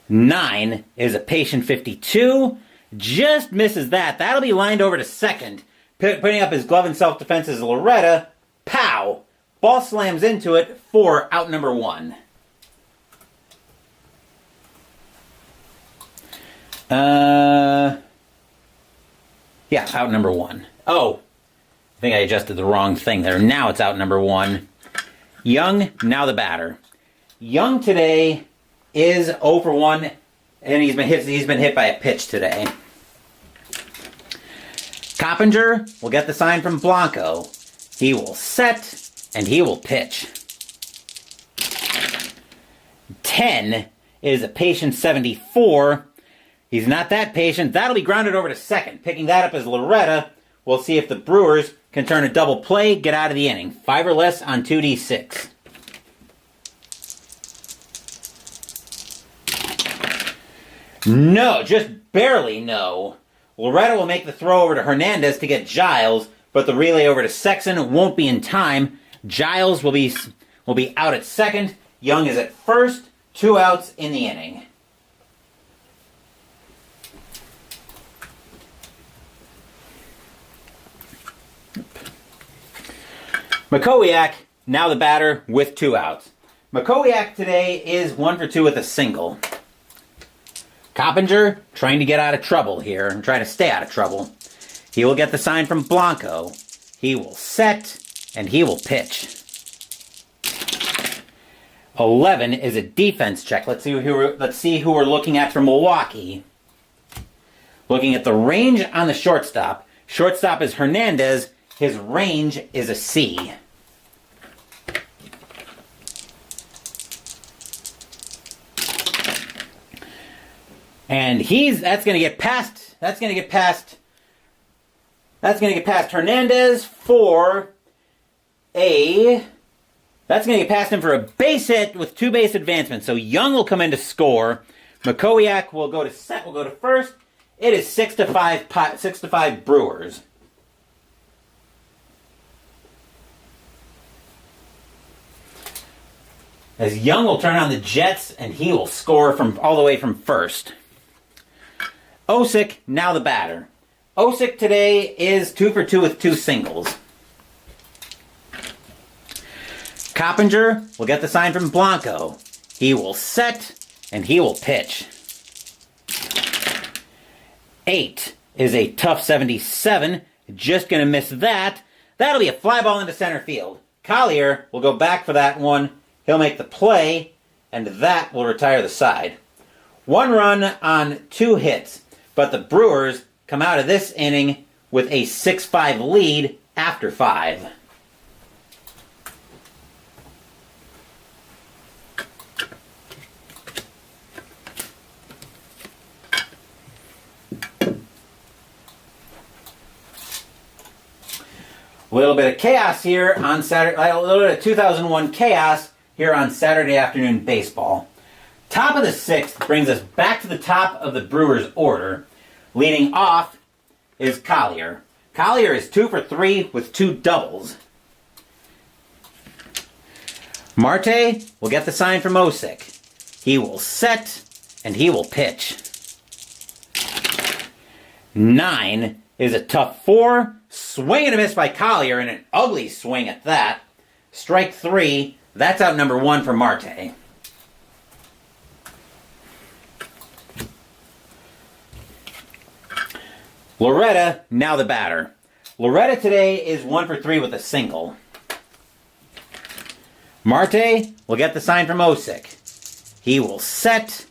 9 is a patient 52. Just misses that. That'll be lined over to second. Putting up his glove in self-defense is Loretta. Pow! Ball slams into it for out number 1. Yeah, out number 1. Oh, I think I adjusted the wrong thing there. Now it's out number 1. Young, now the batter. Young today is 0 for 1, and he's been hit by a pitch today. Coppinger will get the sign from Blanco. He will set, and he will pitch. 10 is a patient 74. He's not that patient. That'll be grounded over to second. Picking that up is Loretta. We'll see if the Brewers can turn a double play, get out of the inning. 5 or less on 2D6. No, just barely no. Loretta will make the throw over to Hernandez to get Giles, but the relay over to Sexton won't be in time. Giles will be out at second. Young is at first. 2 outs in the inning. Makowiak, now the batter with 2 outs. Makowiak today is 1 for 2 with a single. Coppinger trying to get out of trouble here and trying to stay out of trouble. He will get the sign from Blanco. He will set and he will pitch. 11 is a defense check. Let's see who we're looking at from Milwaukee. Looking at the range on the shortstop. Shortstop is Hernandez. His range is a C. And that's going to get past Hernandez for that's going to get past him for a base hit with 2 base advancements. So Young will come in to score. Makowiak will go to first. It is 6-5 Brewers. As Young will turn on the Jets and he will score from all the way from first. Osick, now the batter. Osick today is 2 for 2 with 2 singles. Coppinger will get the sign from Blanco. He will set and he will pitch. 8 is a tough 77. Just going to miss that. That'll be a fly ball into center field. Collier will go back for that one. He'll make the play, and that will retire the side. 1 run on 2 hits, but the Brewers come out of this inning with a 6-5 lead after 5. A little bit of chaos here on Saturday, a little bit of 2001 chaos here on Saturday afternoon baseball. Top of the 6th brings us back to the top of the Brewers order. Leading off is Collier. Collier is 2 for 3 with 2 doubles. Marte will get the sign from Osick. He will set and he will pitch. 9 is a tough 4. Swing and a miss by Collier, and an ugly swing at that. Strike 3. That's out number 1 for Marte. Loretta, now the batter. Loretta today is 1 for 3 with a single. Marte will get the sign from Osick. He will set,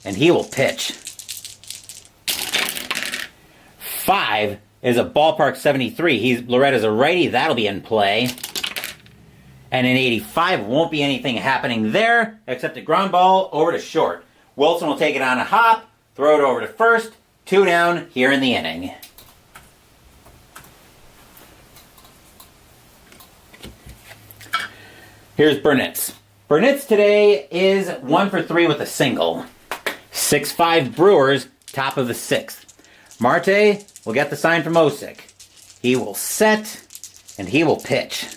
and he will pitch. 5 is a ballpark 73. Loretta's a righty. That'll be in play. And in 85, won't be anything happening there except a ground ball over to short. Wilson will take it on a hop, throw it over to first. 2 down here in the inning. Here's Burnitz. Burnitz today is 1 for 3 with a single. 6-5 Brewers, top of the 6th. Marte will get the sign from Osick. He will set, and he will pitch.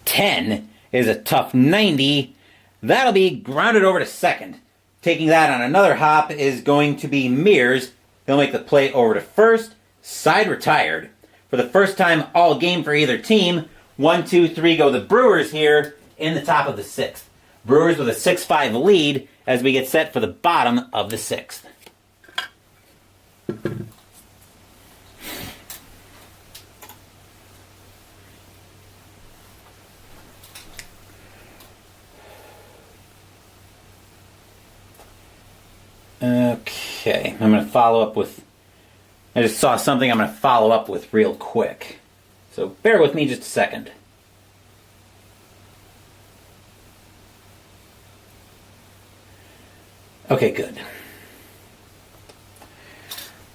10 is a tough 90. That'll be grounded over to second. Taking that on another hop is going to be Mears. He'll make the play over to first. Side retired. For the first time all game for either team, 1, 2, 3 go the Brewers here in the top of the 6th. Brewers with a 6-5 lead as we get set for the bottom of the 6th. Okay, I'm going to follow up with... I just saw something I'm going to follow up with real quick. So bear with me just a second. Okay, good.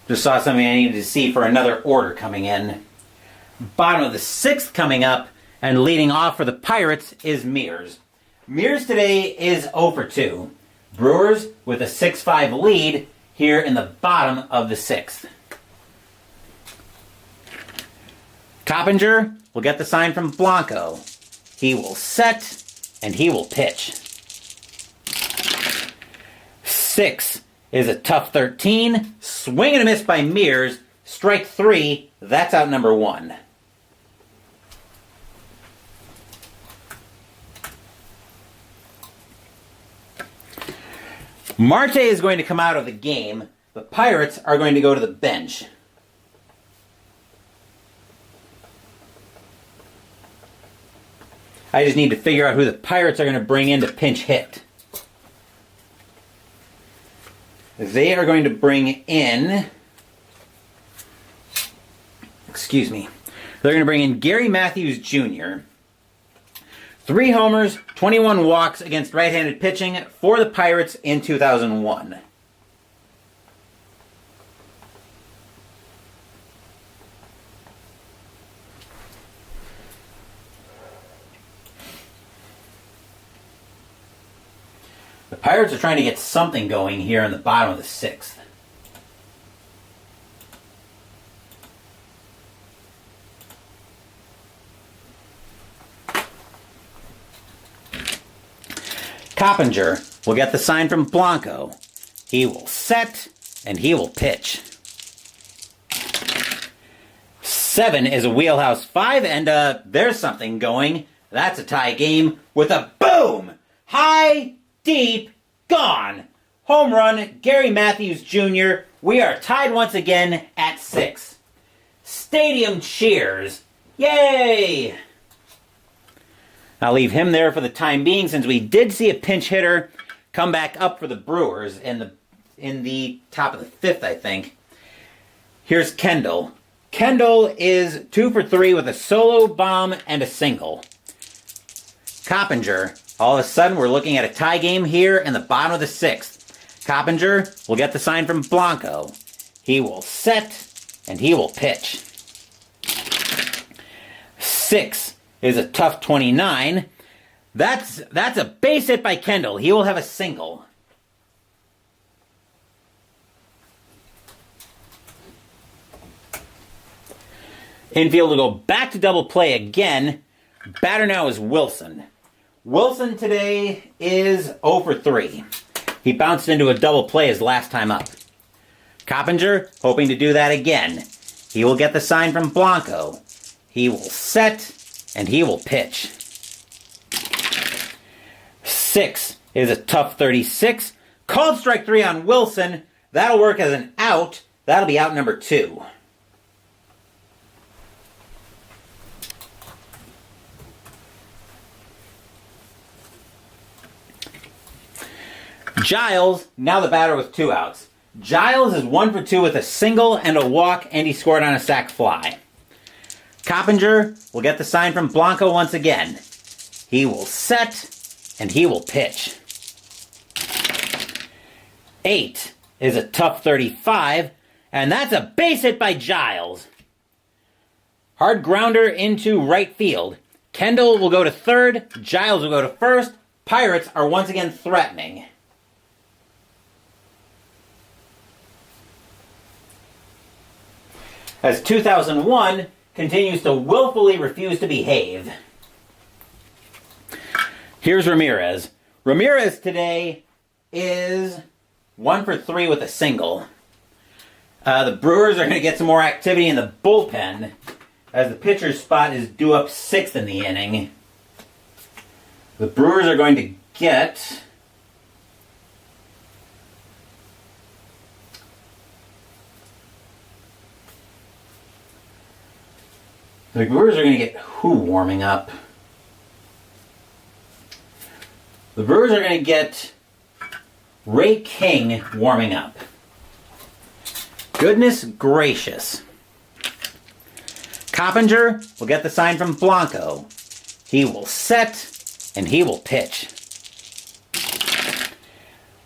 Just saw something I needed to see for another order coming in. Bottom of the 6th coming up, and leading off for the Pirates is Mears. Mears today is 0 for 2. Brewers with a 6-5 lead here in the bottom of the 6th. Coppinger will get the sign from Blanco. He will set, and he will pitch. 6 is a tough 13. Swing and a miss by Mears. Strike 3. That's out number 1. Marte is going to come out of the game. The Pirates are going to go to the bench. I just need to figure out who the Pirates are going to bring in to pinch hit. They are going to bring in... Excuse me. They're going to bring in Gary Matthews Jr. 3 homers, 21 walks against right-handed pitching for the Pirates in 2001. The Pirates are trying to get something going here in the bottom of the 6th. Coppinger will get the sign from Blanco. He will set, and he will pitch. 7 is a wheelhouse 5, and there's something going. That's a tie game with a boom! High, deep, gone! Home run, Gary Matthews Jr. We are tied once again at 6. Stadium cheers. Yay! I'll leave him there for the time being, since we did see a pinch hitter come back up for the Brewers in the top of the 5th, I think. Here's Kendall. Kendall is 2 for 3 with a solo bomb and a single. Coppinger, all of a sudden we're looking at a tie game here in the bottom of the 6th. Coppinger will get the sign from Blanco. He will set, and he will pitch. 6 is a tough 29. That's a base hit by Kendall. He will have a single. Infield will go back to double play again. Batter now is Wilson. Wilson today is 0 for 3. He bounced into a double play his last time up. Coppinger hoping to do that again. He will get the sign from Blanco. He will set, and he will pitch. 6 is a tough 36. Called strike 3 on Wilson. That'll work as an out. That'll be out number 2. Giles, now the batter with 2 outs. Giles is 1 for 2 with a single and a walk, and he scored on a sac fly. Coppinger will get the sign from Blanco once again. He will set, and he will pitch. 8 is a tough 35, and that's a base hit by Giles. Hard grounder into right field. Kendall will go to third, Giles will go to first. Pirates are once again threatening. As 2001 continues to willfully refuse to behave. Here's Ramirez. Ramirez today is 1 for 3 with a single. The Brewers are going to get some more activity in the bullpen, as the pitcher's spot is due up 6th in the inning. The Brewers are going to get... The Brewers are going to get who warming up? The Brewers are going to get Ray King warming up. Goodness gracious. Coppinger will get the sign from Blanco. He will set, and he will pitch.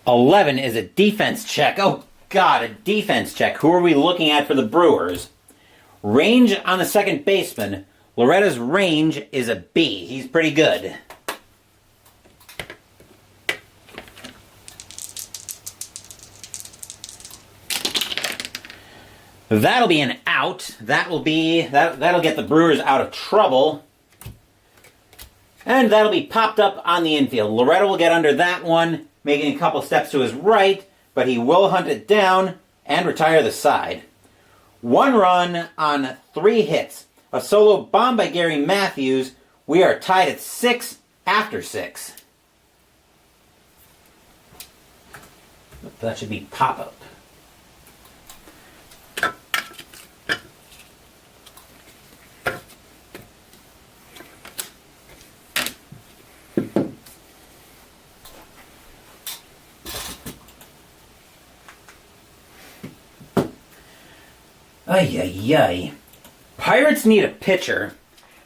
11 is a defense check. Oh, God, a defense check. Who are we looking at for the Brewers? Range on the second baseman. Loretta's range is a B. He's pretty good. That'll be an out. That'll get the Brewers out of trouble. And that'll be popped up on the infield. Loretta will get under that one, making a couple steps to his right, but he will hunt it down and retire the side. 1 run on 3 hits. A solo bomb by Gary Matthews. We are tied at 6 after 6. That should be pop-up. Ay, ay, ay. Pirates need a pitcher.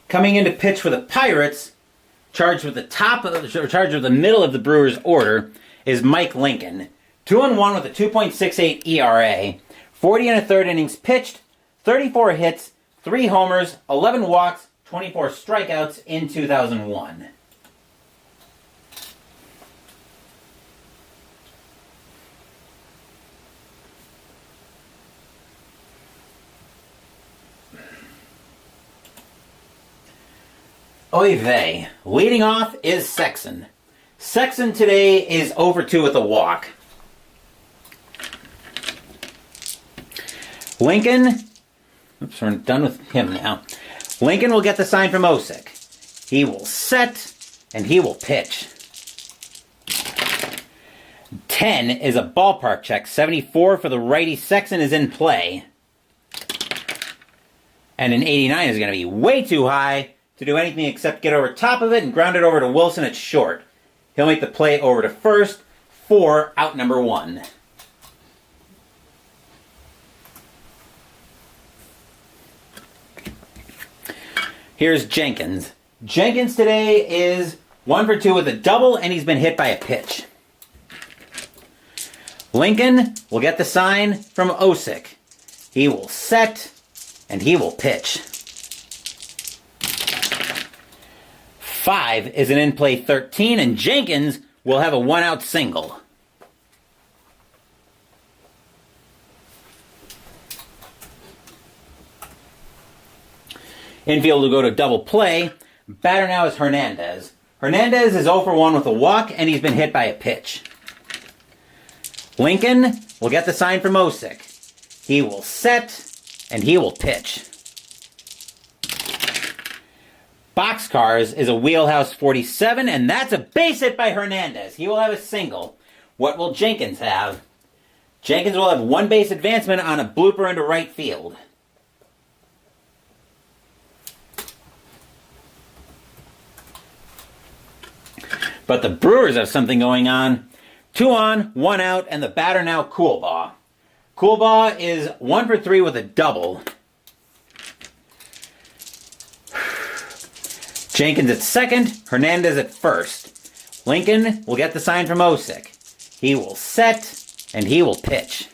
Coming in to pitch for the Pirates, charged with the middle of the Brewers' order, is Mike Lincoln. 2-1 with a 2.68 ERA. 40 and a third innings pitched, 34 hits, 3 homers, 11 walks, 24 strikeouts in 2001. Oy vey. Leading off is Sexton. Sexton today is 0-2 with a walk. Lincoln, oops, we're done with him now. Lincoln will get the sign from Osick. He will set, and he will pitch. 10 is a ballpark check. 74 for the righty. Sexton is in play. And an 89 is going to be way too high to do anything except get over top of it and ground it over to Wilson at short. He'll make the play over to first for out number 1. Here's Jenkins. Jenkins today is 1 for 2 with a double, and he's been hit by a pitch. Lincoln will get the sign from Osick. He will set, and he will pitch. 5 is an in-play 13, and Jenkins will have a 1-out single. Infield will go to double play. Batter now is Hernandez. Hernandez is 0 for 1 with a walk, and he's been hit by a pitch. Lincoln will get the sign from Osick. He will set, and he will pitch. Boxcars is a wheelhouse 47, and that's a base hit by Hernandez. He will have a single. What will Jenkins have? Jenkins will have 1 base advancement on a blooper into right field. But the Brewers have something going on. 2 on, 1 out, and the batter now Coolbaugh. Coolbaugh is 1 for 3 with a double. Jenkins at second, Hernandez at first. Lincoln will get the sign from Osick. He will set, and he will pitch.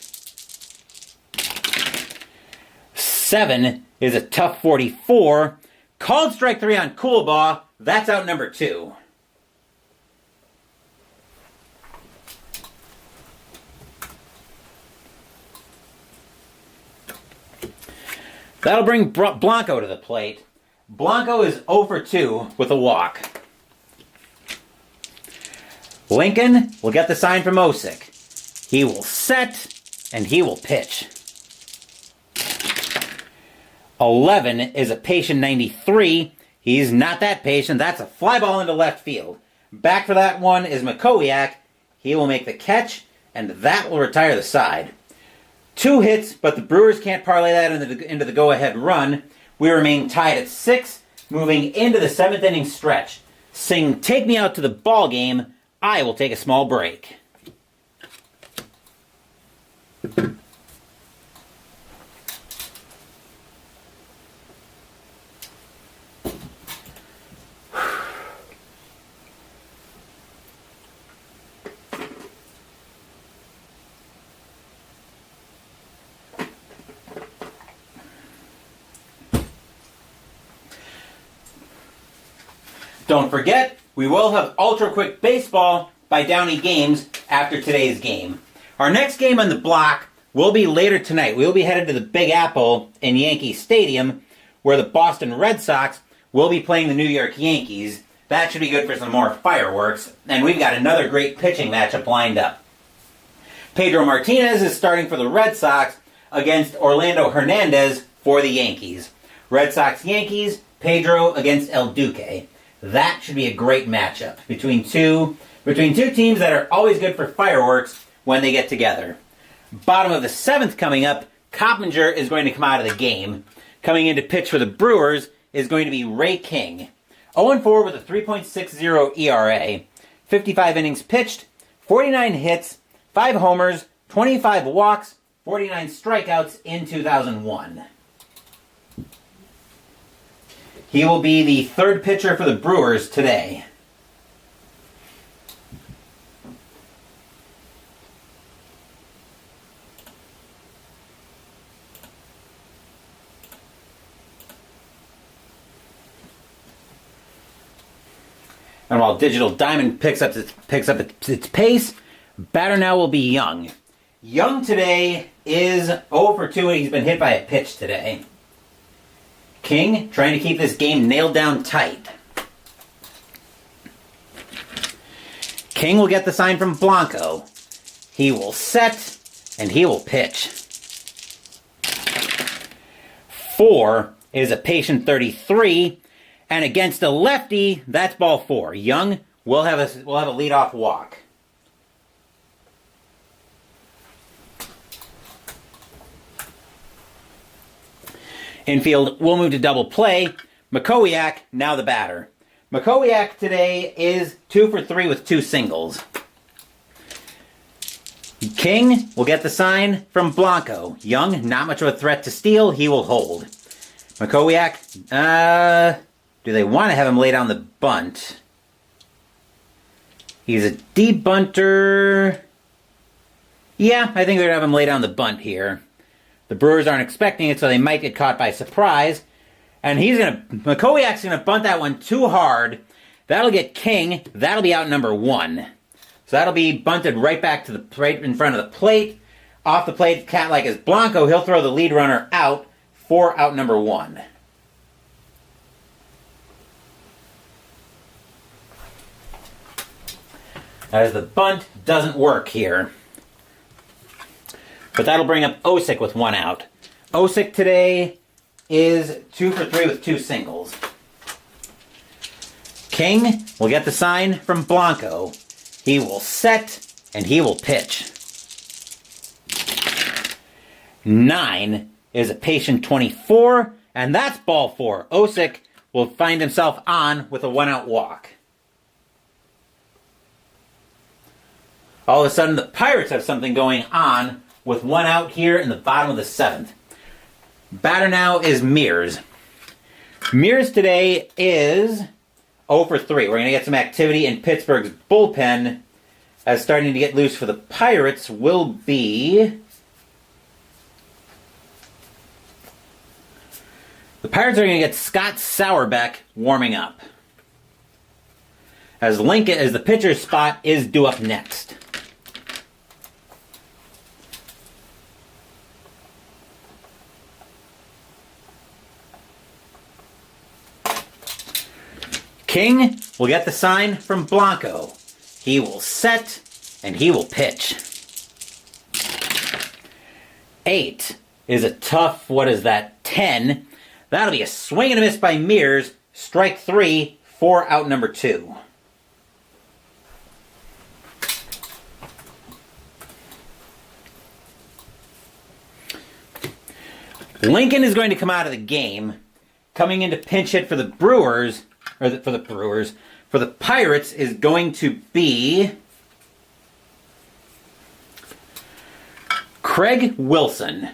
7 is a tough 44. Called strike 3 on Coolbaugh. That's out number 2. That'll bring Blanco to the plate. Blanco is 0 for 2 with a walk. Lincoln will get the sign from Osick. He will set, and he will pitch. 11 is a patient 93. He's not that patient. That's a fly ball into left field. Back for that one is Makowiak. He will make the catch, and that will retire the side. 2 hits, but the Brewers can't parlay that into the go-ahead run. We remain tied at 6, moving into the 7th inning stretch. Sing "Take Me Out to the Ball Game." I will take a small break. Don't forget, we will have Ultra Quick Baseball by Downey Games after today's game. Our next game on the block will be later tonight. We will be headed to the Big Apple in Yankee Stadium, where the Boston Red Sox will be playing the New York Yankees. That should be good for some more fireworks. And we've got another great pitching matchup lined up. Pedro Martinez is starting for the Red Sox against Orlando Hernandez for the Yankees. Red Sox-Yankees, Pedro against El Duque. That should be a great matchup between two teams that are always good for fireworks when they get together. Bottom of the 7th coming up, Coppinger is going to come out of the game. Coming in to pitch for the Brewers is going to be Ray King. 0-4 with a 3.60 ERA. 55 innings pitched, 49 hits, 5 homers, 25 walks, 49 strikeouts in 2001. He will be the third pitcher for the Brewers today. And while Digital Diamond picks up its pace, batter now will be Young. Young today is 0 for 2 and he's been hit by a pitch today. King trying to keep this game nailed down tight. King will get the sign from Blanco. He will set and he will pitch. 4 is a patient 33. And against a lefty, that's ball 4. Young will have a leadoff walk. Infield will move to double play. Makowiak now the batter. Makowiak today is 2 for 3 with 2 singles. King will get the sign from Blanco. Young, not much of a threat to steal. He will hold. Makowiak, do they want to have him lay down the bunt? He's a deep bunter. Yeah, I think they're going to have him lay down the bunt here. The Brewers aren't expecting it, so they might get caught by surprise. And Makowiak's going to bunt that one too hard. That'll get King. That'll be out number 1. So that'll be bunted right back to right in front of the plate. Off the plate, cat like as Blanco, he'll throw the lead runner out for out number 1. As the bunt doesn't work here. But that'll bring up Osick with 1 out. Osick today is 2 for 3 with 2 singles. King will get the sign from Blanco. He will set and he will pitch. 9 is a patient 24, and that's ball 4. Osick will find himself on with a 1-out walk. All of a sudden, the Pirates have something going on with 1 out here in the bottom of the 7th. Batter now is Mears. Mears today is 0 for 3. We're going to get some activity in Pittsburgh's bullpen, as starting to get loose for the Pirates will be... The Pirates are going to get Scott Sauerbeck warming up, as the pitcher's spot is due up next. King will get the sign from Blanco. He will set and he will pitch. 8 is a tough, 10. That'll be a swing and a miss by Mears. Strike 3 for out number 2. Lincoln is going to come out of the game. Coming in to pinch hit for the Brewers, for the Pirates is going to be Craig Wilson.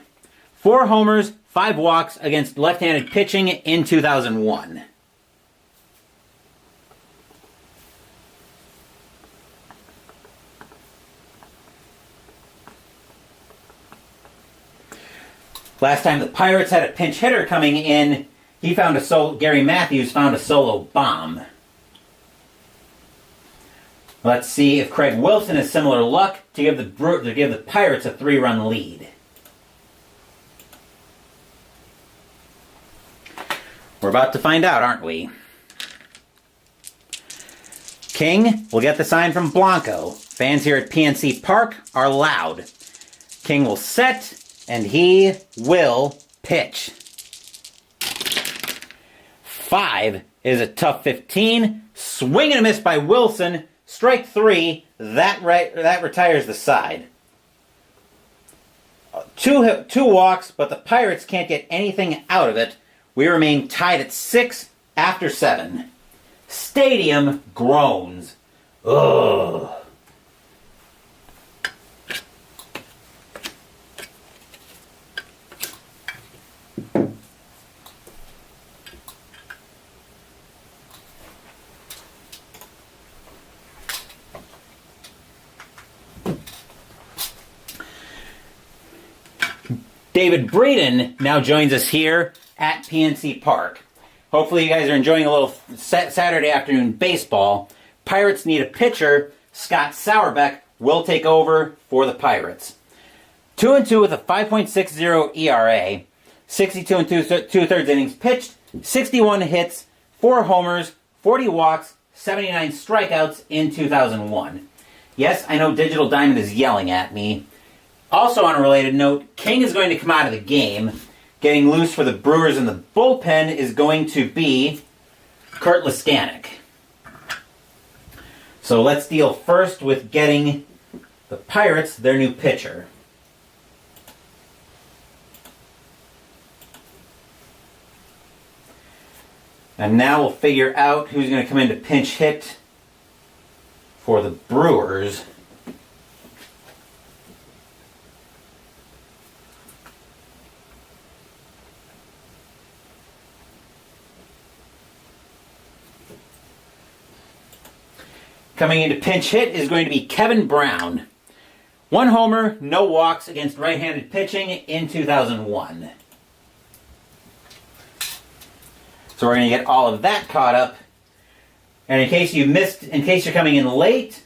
4 homers, 5 walks against left-handed pitching in 2001. Last time the Pirates had a pinch hitter coming in, Gary Matthews found a solo bomb. Let's see if Craig Wilson has similar luck to give the Pirates a 3-run lead. about to find out, aren't we? King will get the sign from Blanco. Fans here at PNC Park are loud. King will set, and he will pitch. 5 is a tough 15. Swing and a miss by Wilson. Strike 3. That retires the side. Two walks, but the Pirates can't get anything out of it. We remain tied at 6 after 7. Stadium groans. Ugh. David Breeden now joins us here at PNC Park. Hopefully you guys are enjoying a little Saturday afternoon baseball. Pirates need a pitcher. Scott Sauerbeck will take over for the Pirates. 2-2 with a 5.60 ERA, 62 and two-thirds innings pitched, 61 hits, 4 homers, 40 walks, 79 strikeouts in 2001. Yes, I know Digital Diamond is yelling at me. Also on a related note, King is going to come out of the game. Getting loose for the Brewers in the bullpen is going to be Kurt Liskanek. So let's deal first with getting the Pirates their new pitcher. And now we'll figure out who's going to come in to pinch hit for the Brewers. Coming in to pinch hit is going to be Kevin Brown. 1 homer, no walks against right-handed pitching in 2001. So we're going to get all of that caught up. And in case you're coming in late,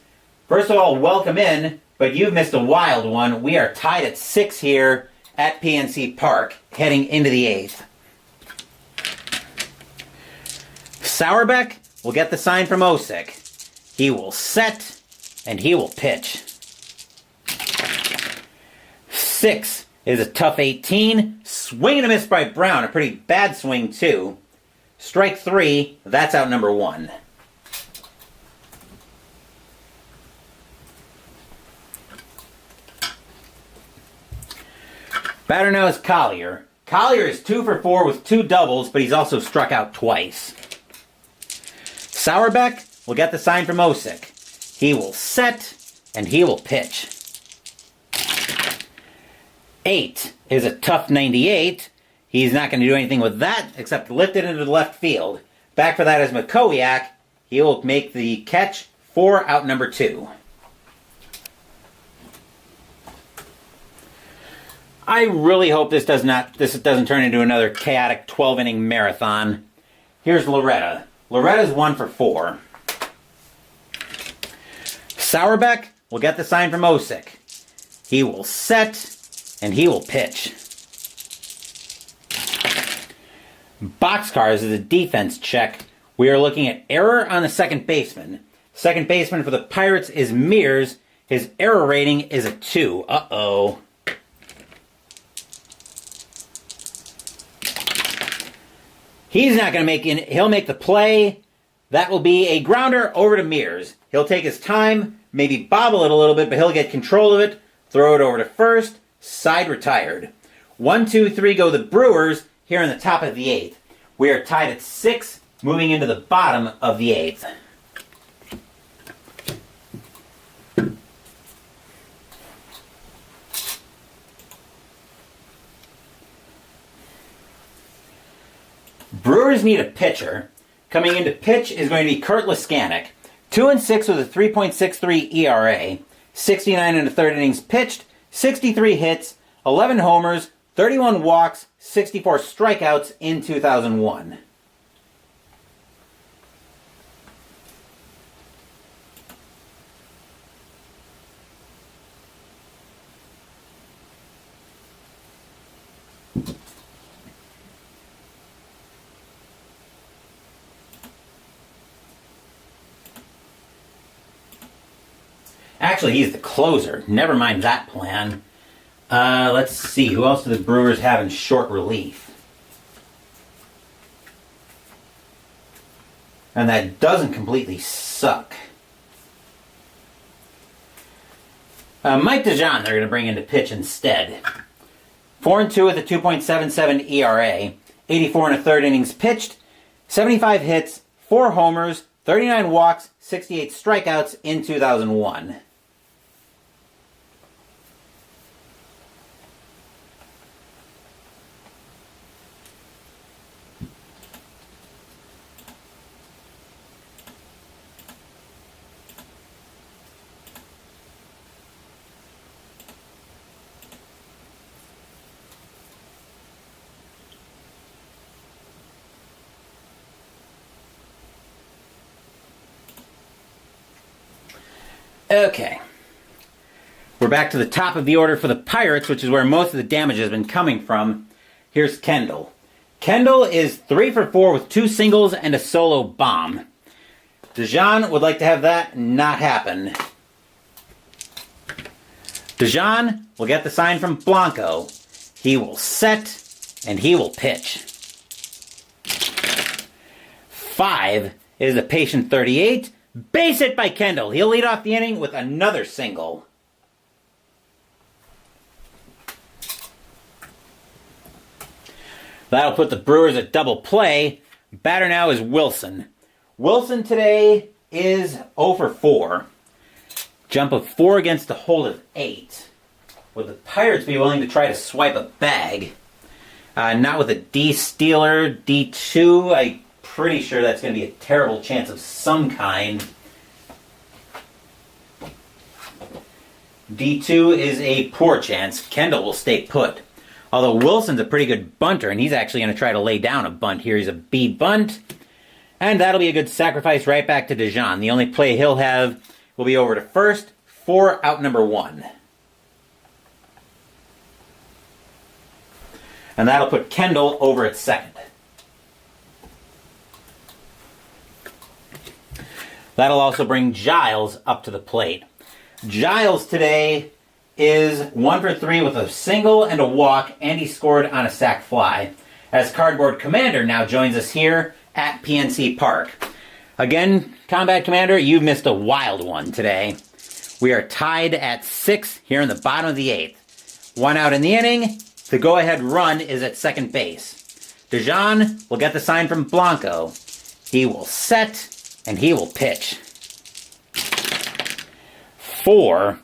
first of all, welcome in, but you've missed a wild one. We are tied at 6 here at PNC Park, heading into the 8th. Sauerbeck will get the sign from Osick. He will set, and he will pitch. 6 is a tough 18. Swing and a miss by Brown. A pretty bad swing, too. Strike 3. That's out number 1. Batter now is Collier. Collier is 2 for 4 with 2 doubles, but he's also struck out twice. Sauerbeck will get the sign from Osick. He will set, and he will pitch. 8 is a tough 98. He's not going to do anything with that except lift it into the left field. Back for that is Makowiak. He will make the catch for out number 2. I really hope this doesn't turn into another chaotic 12-inning marathon. Here's Loretta. Loretta's 1 for 4. Sauerbeck will get the sign from Osick. He will set, and he will pitch. Boxcars is a defense check. We are looking at error on the second baseman. Second baseman for the Pirates is Mears. His error rating is a 2. Uh-oh. He's not going to make it. He'll make the play. That will be a grounder over to Mears. He'll take his time, maybe bobble it a little bit, but he'll get control of it, throw it over to first, side retired. 1, 2, 3 go the Brewers here in the top of the 8th. We are tied at 6, moving into the bottom of the 8th. Brewers need a pitcher. Coming in to pitch is going to be Kurt Liskanek. 2-6 with a 3.63 ERA, 69 and a third innings pitched, 63 hits, 11 homers, 31 walks, 64 strikeouts in 2001. Actually, he's the closer. Never mind that plan. Let's see. Who else do the Brewers have in short relief? And that doesn't completely suck. Mike DeJong, they're going to bring in to pitch instead. 4-2 with a 2.77 ERA. 84 and a third innings pitched. 75 hits, 4 homers, 39 walks, 68 strikeouts in 2001. Okay. We're back to the top of the order for the Pirates, which is where most of the damage has been coming from. Here's Kendall. Kendall is 3 for 4 with 2 singles and a solo bomb. DeJong would like to have that not happen. DeJong will get the sign from Blanco. He will set, and he will pitch. 5 is the patient 38. Base hit by Kendall. He'll lead off the inning with another single. That'll put the Brewers at double play. Batter now is Wilson. Wilson today is 0 for 4. Jump of 4 against a hold of 8. Would the Pirates be willing to try to swipe a bag? Not with a D-stealer, D2. I'm pretty sure that's going to be a terrible chance of some kind. D2 is a poor chance. Kendall will stay put. Although Wilson's a pretty good bunter, and he's actually going to try to lay down a bunt here. He's a B bunt. And that'll be a good sacrifice right back to DeJong. The only play he'll have will be over to first for out number 1. And that'll put Kendall over at second. That'll also bring Giles up to the plate. Giles today is 1 for 3 with a single and a walk, and he scored on a sac fly. As Cardboard Commander now joins us here at PNC Park. Again, Combat Commander, you've missed a wild one today. We are tied at 6 here in the bottom of the 8th. 1 out in the inning. The go-ahead run is at second base. DeJong will get the sign from Blanco. He will set, and he will pitch. 4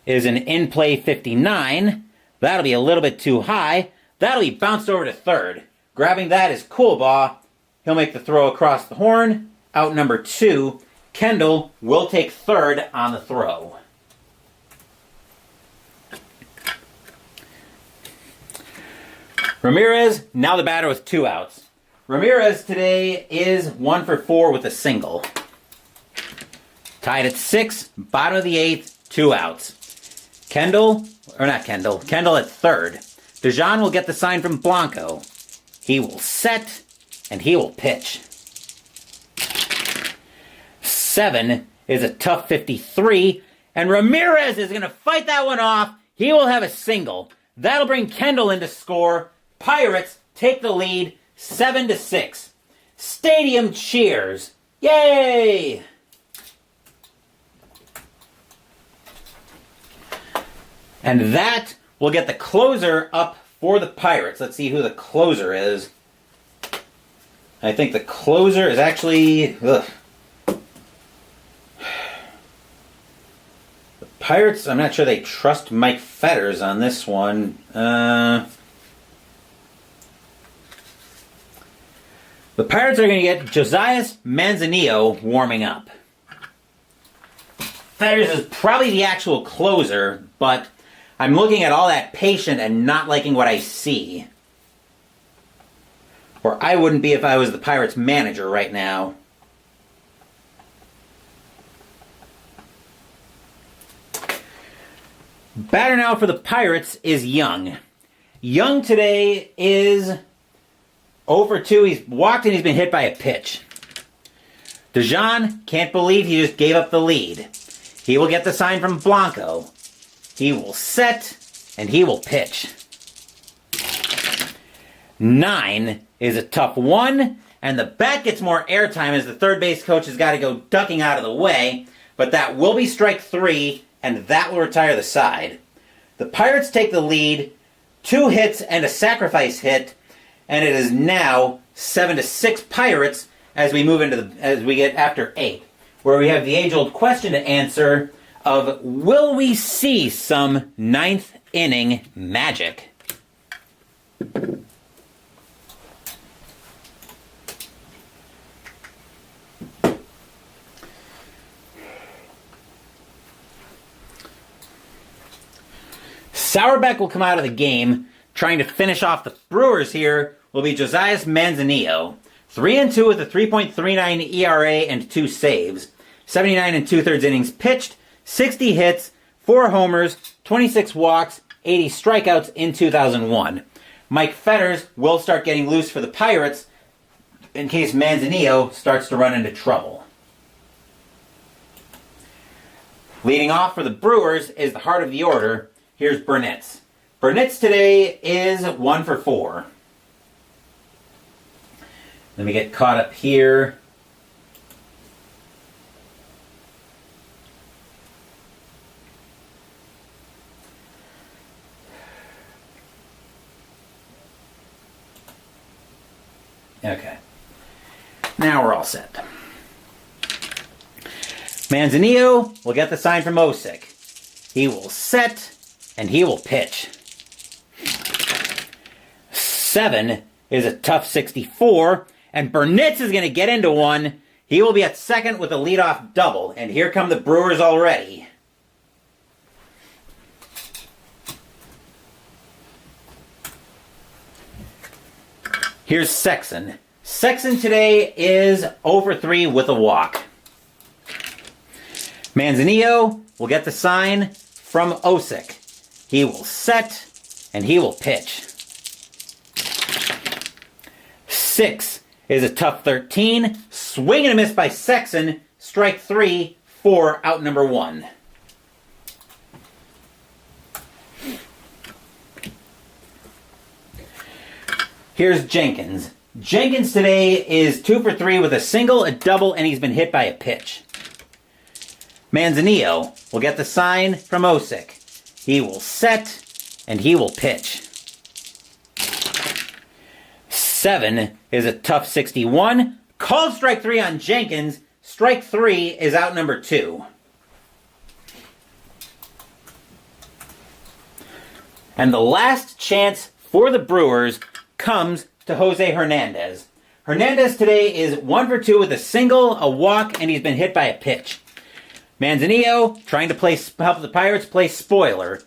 is an in-play 59. That'll be a little bit too high. That'll be bounced over to third. Grabbing that is Coolbaugh. He'll make the throw across the horn. Out number 2. Kendall will take third on the throw. Ramirez, now the batter with 2 outs. Ramirez today is 1 for 4 with a single. Tied at 6, bottom of the 8th, 2 outs. Kendall at third. DeJong will get the sign from Blanco. He will set, and he will pitch. 7 is a tough 53, and Ramirez is going to fight that one off. He will have a single. That'll bring Kendall in to score. Pirates take the lead 7-6. Stadium cheers. Yay! And that will get the closer up for the Pirates. Let's see who the closer is. I think the closer is actually... The Pirates, I'm not sure they trust Mike Fetters on this one. The Pirates are going to get Josias Manzanillo warming up. Fetters is probably the actual closer, but I'm looking at all that patient and not liking what I see. Or I wouldn't be if I was the Pirates manager right now. Batter now for the Pirates is Young. Young today is 0 for 2. He's walked and he's been hit by a pitch. DeJong can't believe he just gave up the lead. He will get the sign from Blanco. He will set, and he will pitch. 9 is a tough one, and the bat gets more airtime as the third base coach has got to go ducking out of the way, but that will be strike 3, and that will retire the side. The Pirates take the lead, 2 hits and a sacrifice hit, and it is now 7-6 Pirates as we move into as we get after 8, where we have the age-old question to answer of, will we see some 9th inning magic? Sauerbeck will come out of the game. Trying to finish off the Brewers here will be Josias Manzanillo. 3-2 with a 3.39 ERA and 2 saves. 79 2/3 innings pitched, 60 hits, 4 homers, 26 walks, 80 strikeouts in 2001. Mike Fetters will start getting loose for the Pirates in case Manzanillo starts to run into trouble. Leading off for the Brewers is the heart of the order. Here's Burnitz. Burnitz today is 1 for 4. Let me get caught up here. Okay. Now we're all set. Manzanillo will get the sign from Osick. He will set, and he will pitch. 7 is a tough 64, and Burnitz is going to get into one. He will be at second with a leadoff double, and here come the Brewers already. Here's Sexton. Sexton today is 0 for 3 with a walk. Manzanillo will get the sign from Osick. He will set, and he will pitch. 6 is a tough 13. Swing and a miss by Sexton. Strike 3 for out number 1. Here's Jenkins. Jenkins today is 2 for 3 with a single, a double, and he's been hit by a pitch. Manzanillo will get the sign from Osick. He will set, and he will pitch. 7 is a tough 61. Called strike 3 on Jenkins. Strike 3 is out number 2. And the last chance for the Brewers comes to Jose Hernandez. Hernandez today is 1 for 2 with a single, a walk, and he's been hit by a pitch. Manzanillo trying to help the Pirates play spoiler.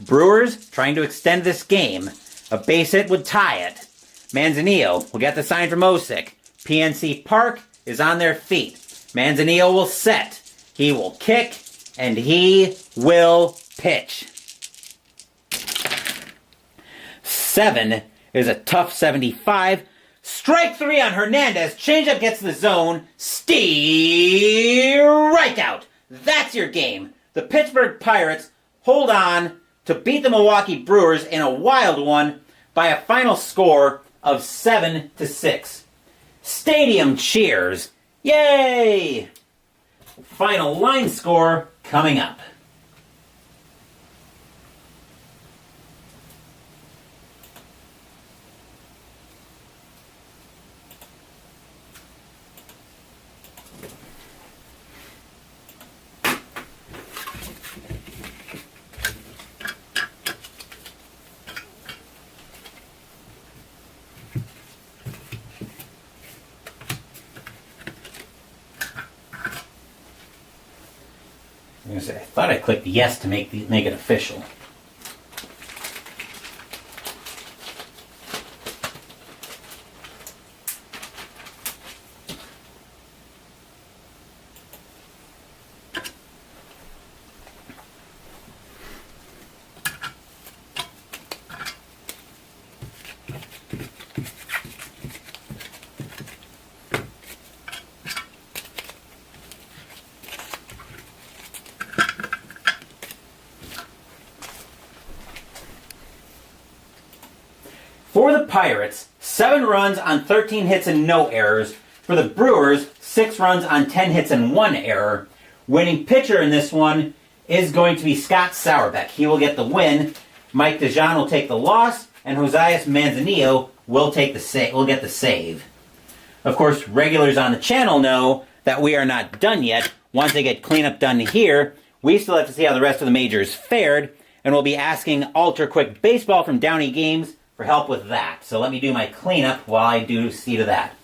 Brewers trying to extend this game. A base hit would tie it. Manzanillo will get the sign from Osick. PNC Park is on their feet. Manzanillo will set. He will kick, and he will pitch. 7 is a tough 75. Strike 3 on Hernandez. Changeup gets the zone. Strikeout. That's your game. The Pittsburgh Pirates hold on to beat the Milwaukee Brewers in a wild one by a final score of 7-6. Stadium cheers. Yay! Final line score coming up. I thought I clicked yes to make it official. For the Pirates, 7 runs on 13 hits and no errors. For the Brewers, 6 runs on 10 hits and 1 error. Winning pitcher in this one is going to be Scott Sauerbeck. He will get the win. Mike DeJean will take the loss, and Josias Manzanillo will get the save. Of course, regulars on the channel know that we are not done yet. Once I get cleanup done here, we still have to see how the rest of the majors fared, and we'll be asking Ultra Quick Baseball from Downey Games for help with that. So let me do my cleanup while I do see to that.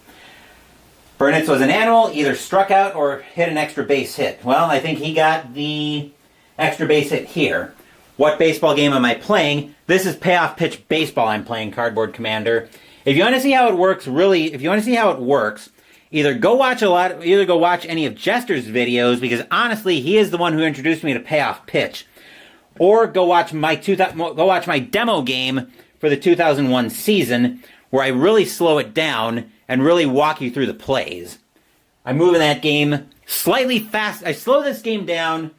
Burnitz was an animal, either struck out or hit an extra base hit. Well, I think he got the extra base hit here. What baseball game am I playing? This is Payoff Pitch Baseball I'm playing, Cardboard Commander. If you want to see how it works, either go watch any of Jester's videos, because honestly, he is the one who introduced me to Payoff Pitch, or go watch my demo game for the 2001 season, where I really slow it down and really walk you through the plays. I move in that game slightly fast. I slow this game down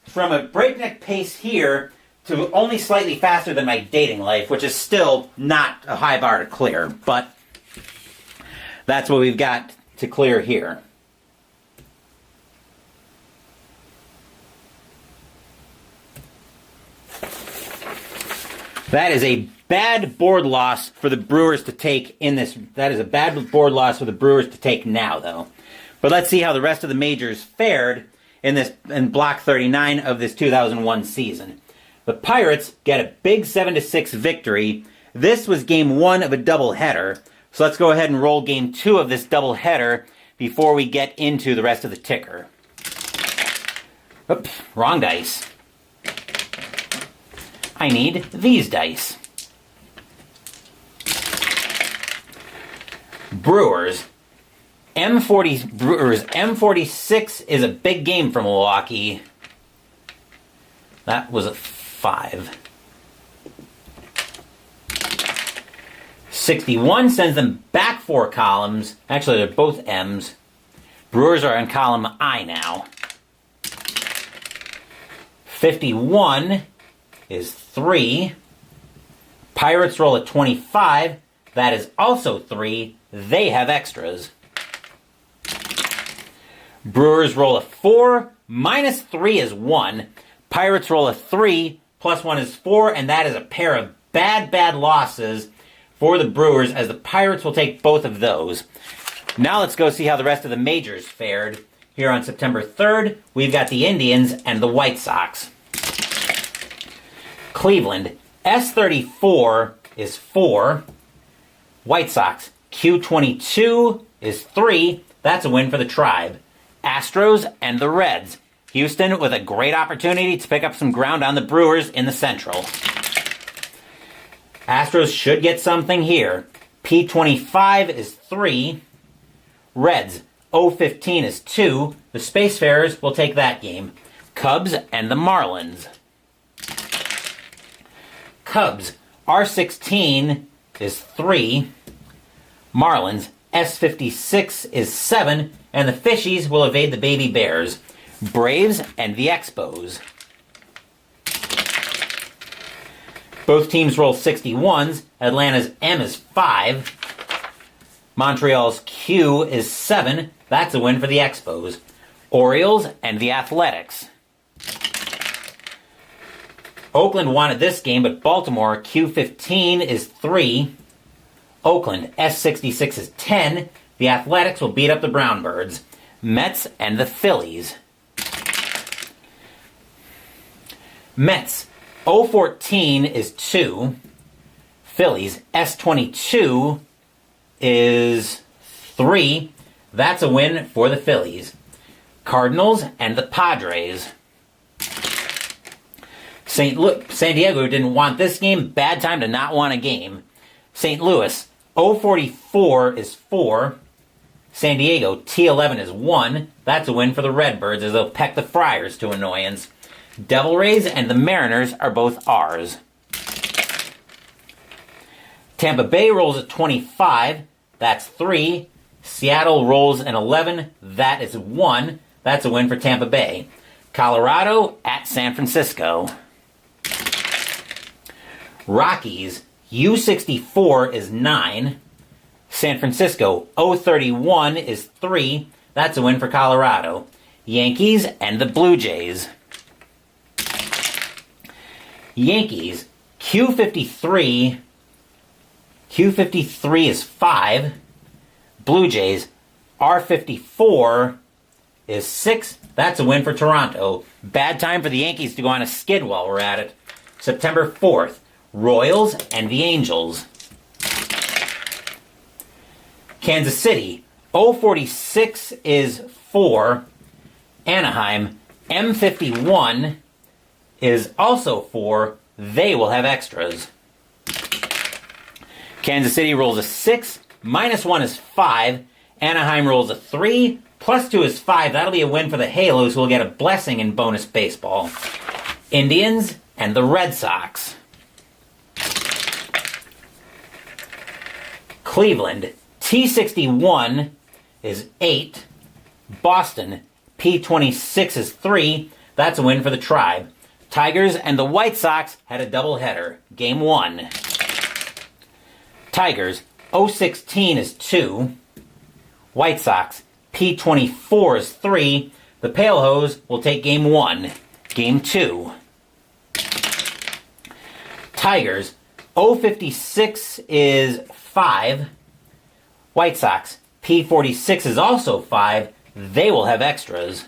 from a breakneck pace here to only slightly faster than my dating life, which is still not a high bar to clear, but that's what we've got to clear here. That is a bad board loss for the Brewers to take in this. That is a bad board loss for the Brewers to take now, though. But let's see how the rest of the majors fared in block 39 of this 2001 season. The Pirates get a big 7-6 victory. This was game 1 of a doubleheader. So let's go ahead and roll game 2 of this doubleheader before we get into the rest of the ticker. Oops, wrong dice. I need these dice. Brewers M46 is a big game for Milwaukee. That was a 5. 61 sends them back 4 columns. Actually, they're both M's. Brewers are in column I now. 51 is 3. Pirates roll a 25. That is also 3. They have extras. Brewers roll a 4. Minus 3 is 1. Pirates roll a 3. Plus 1 is 4. And that is a pair of bad losses for the Brewers, as the Pirates will take both of those. Now let's go see how the rest of the majors fared. Here on September 3rd, we've got the Indians and the White Sox. Cleveland, S34 is 4. White Sox, Q22 is 3. That's a win for the Tribe. Astros and the Reds. Houston with a great opportunity to pick up some ground on the Brewers in the Central. Astros should get something here. P25 is 3. Reds, O15 is 2. The Spacefarers will take that game. Cubs and the Marlins. Cubs, R16 is 3. Marlins, S56 is 7. And the Fishies will evade the Baby Bears. Braves and the Expos. Both teams roll 61s. Atlanta's M is 5. Montreal's Q is 7. That's a win for the Expos. Orioles and the Athletics. Oakland wanted this game, but Baltimore, Q15 is 3. Oakland, S66 is 10. The Athletics will beat up the Brownbirds. Mets and the Phillies. Mets, O14 is 2. Phillies, S22 is 3. That's a win for the Phillies. Cardinals and the Padres. San Diego didn't want this game. Bad time to not want a game. St. Louis, O44 is 4. San Diego, T11 is 1. That's a win for the Redbirds, as they'll peck the Friars to annoyance. Devil Rays and the Mariners are both R's. Tampa Bay rolls a 25. That's 3. Seattle rolls an 11. That is 1. That's a win for Tampa Bay. Colorado at San Francisco. Rockies, U64 is 9. San Francisco, 031 is 3. That's a win for Colorado. Yankees and the Blue Jays. Yankees, Q53 is 5. Blue Jays, R54 is 6. That's a win for Toronto. Bad time for the Yankees to go on a skid while we're at it. September 4th, Royals and the Angels. Kansas City, 046 is 4. Anaheim, M51 is also 4. They will have extras. Kansas City rolls a 6, -1 is 5. Anaheim rolls a 3, +2 is 5. That'll be a win for the Halos, who will get a blessing in bonus baseball. Indians and the Red Sox. Cleveland, T61 is 8. Boston, P26 is 3. That's a win for the Tribe. Tigers and the White Sox had a doubleheader. Game 1. Tigers, 016 is 2. White Sox, P24 is 3. The Pale Hose will take Game 1. Game 2. Tigers, 056 is 5. White Sox, P46 is also 5. They will have extras.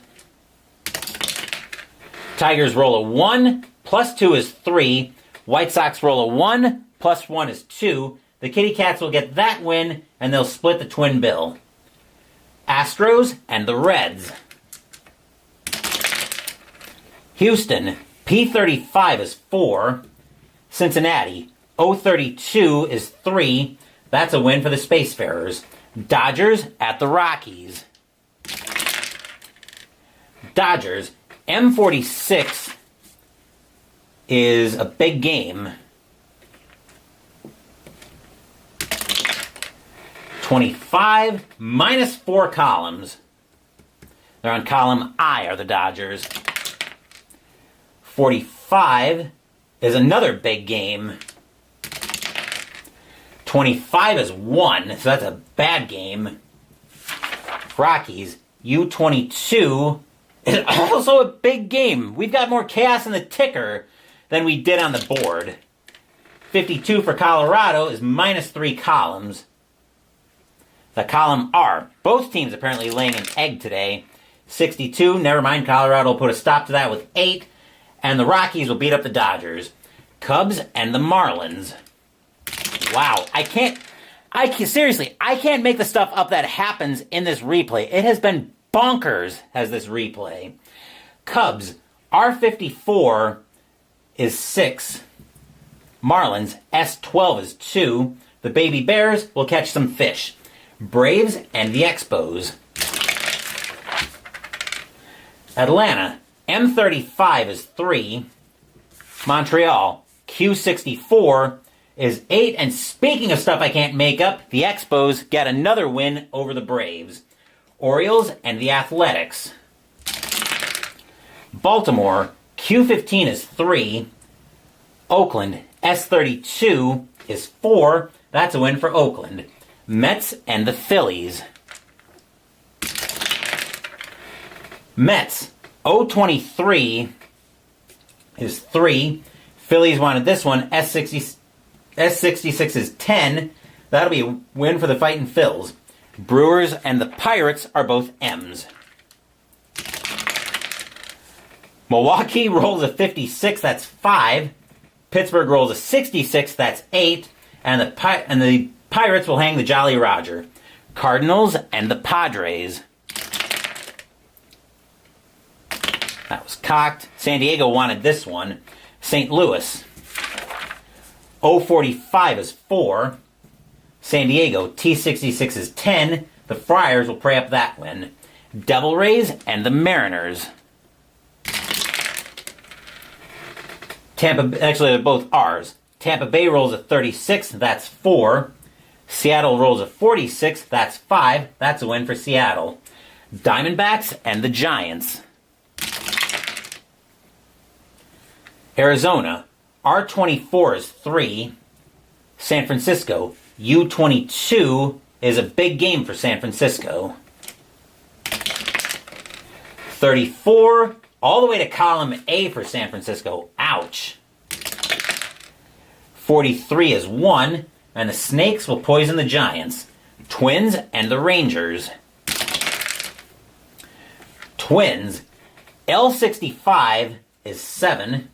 Tigers roll a 1, +2 is 3. White Sox roll a 1, +1 is 2. The Kitty Cats will get that win, and they'll split the twin bill. Astros and the Reds. Houston, P35 is 4. Cincinnati, 032 is 3. That's a win for the Spacefarers. Dodgers at the Rockies. Dodgers, M46 is a big game. 25 -4 columns. They're on column I, are the Dodgers. 45 is another big game. 25 is 1, so that's a bad game. Rockies, U22 is also a big game. We've got more chaos in the ticker than we did on the board. 52 for Colorado is -3 columns. The column R, both teams apparently laying an egg today. 62, never mind, Colorado will put a stop to that with 8. And the Rockies will beat up the Dodgers. Cubs and the Marlins. Wow, seriously, I can't make the stuff up that happens in this replay. It has been bonkers, has this replay. Cubs, R54 is 6. Marlins, S12 is 2. The Baby Bears will catch some fish. Braves and the Expos. Atlanta, M35 is 3. Montreal, Q64 is 8. And speaking of stuff I can't make up, the Expos get another win over the Braves. Orioles and the Athletics. Baltimore, Q15 is 3. Oakland, S32 is 4. That's a win for Oakland. Mets and the Phillies. Mets, 023 is 3. Phillies wanted this one. S66 is 10. That'll be a win for the Fightin' Phils. Brewers and the Pirates are both M's. Milwaukee rolls a 56, that's 5. Pittsburgh rolls a 66, that's 8. And the Pirates will hang the Jolly Roger. Cardinals and the Padres. That was cocked. San Diego wanted this one. St. Louis, 045 is 4. San Diego, T66 is 10. The Friars will pray up that win. Devil Rays and the Mariners. Actually, they're both R's. Tampa Bay rolls a 36, that's 4. Seattle rolls a 46, that's 5. That's a win for Seattle. Diamondbacks and the Giants. Arizona, R24 is 3. San Francisco, U22 is a big game for San Francisco. 34, all the way to column A for San Francisco. Ouch. 43 is 1, and the Snakes will poison the Giants. Twins and the Rangers. Twins, L65 is 7.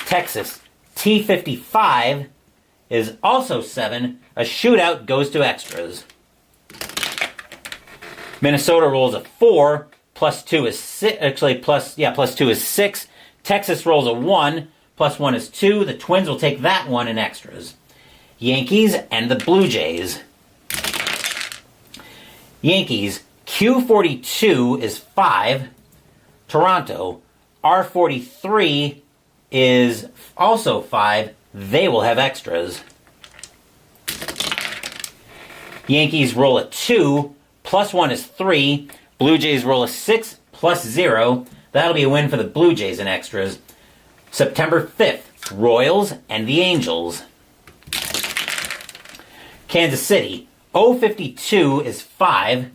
Texas, T55 is also 7. A shootout goes to extras. Minnesota rolls a 4. Plus 2 is 6. Actually, plus 2 is 6. Texas rolls a 1. Plus 1 is 2. The Twins will take that one in extras. Yankees and the Blue Jays. Yankees, Q42 is 5. Toronto, R43 is also 5. They will have extras. Yankees roll a 2. Plus 1 is 3. Blue Jays roll a 6 plus 0. That'll be a win for the Blue Jays in extras. September 5th, Royals and the Angels. Kansas City, O52 is 5.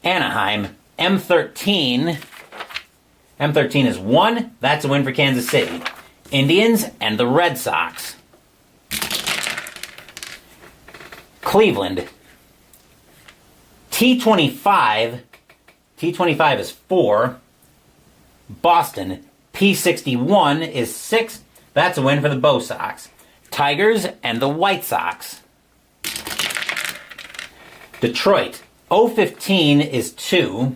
Anaheim, M13. M13 is 1. That's a win for Kansas City. Indians and the Red Sox. Cleveland, T25 is 4. Boston, P61 is 6. That's a win for the Bo Sox. Tigers and the White Sox. Detroit, O15 is 2.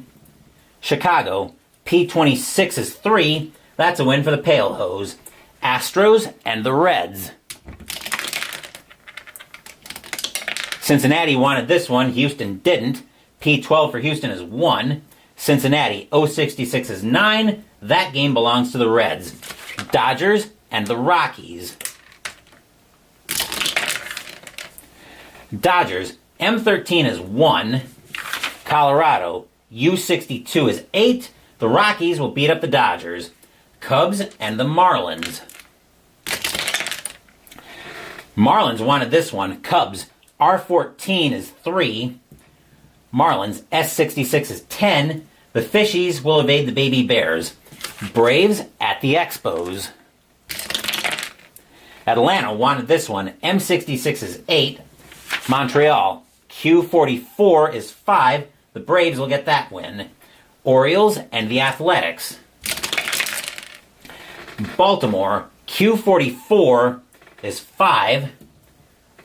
Chicago, P26 is 3. That's a win for the Pale Hose. Astros and the Reds. Cincinnati wanted this one. Houston didn't. P12 for Houston is 1. Cincinnati, O66 is 9. That game belongs to the Reds. Dodgers and the Rockies. Dodgers, M13 is 1. Colorado, U62 is 8. The Rockies will beat up the Dodgers. Cubs and the Marlins. Marlins wanted this one. Cubs, R14 is 3. Marlins, S66 is 10. The Fishies will evade the Baby Bears. Braves at the Expos. Atlanta wanted this one. M66 is 8. Montreal, Q44 is 5. The Braves will get that win. Orioles and the Athletics. Baltimore, Q44 is 5.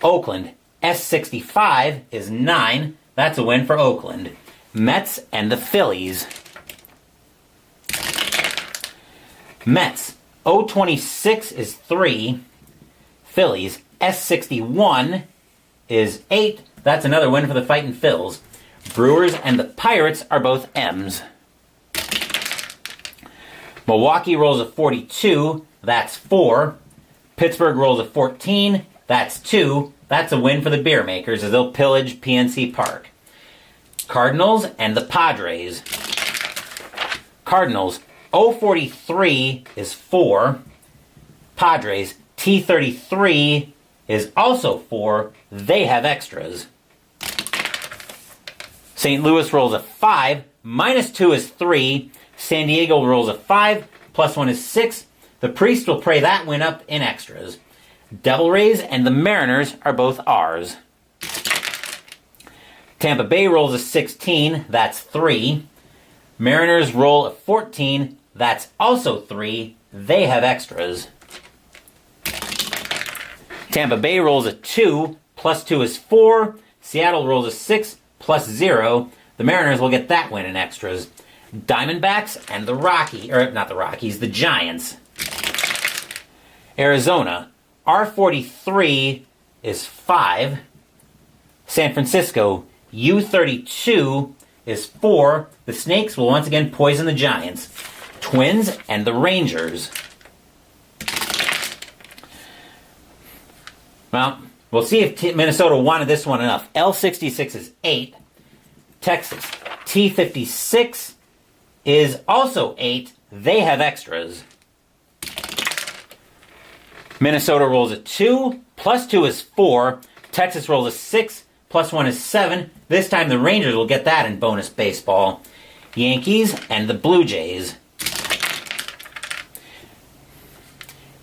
Oakland, S65 is 9. That's a win for Oakland. Mets and the Phillies. Mets, O26 is 3. Phillies, S61 is 8. That's another win for the Fightin' Phils. Brewers and the Pirates are both M's. Milwaukee rolls a 42. That's 4. Pittsburgh rolls a 14. That's 2. That's a win for the Beer Makers as they'll pillage PNC Park. Cardinals and the Padres. Cardinals, O43 is 4. Padres, T33 is also 4. They have extras. St. Louis rolls a 5. Minus 2 is 3. San Diego rolls a 5. Plus 1 is 6. The Priest will pray that win up in extras. Devil Rays and the Mariners are both R's. Tampa Bay rolls a 16. That's 3. Mariners roll a 14. That's also 3. They have extras. Tampa Bay rolls a 2. Plus 2 is 4. Seattle rolls a 6. Plus 0. The Mariners will get that win in extras. Diamondbacks and the Giants. Arizona, R43 is 5. San Francisco, U32 is 4. The Snakes will once again poison the Giants. Twins and the Rangers. Well, we'll see if Minnesota wanted this one enough. L66 is 8. Texas, T56 is also 8. They have extras. Minnesota rolls a 2. +2 is 4. Texas rolls a 6. +1 is 7. This time the Rangers will get that in bonus baseball. Yankees and the Blue Jays.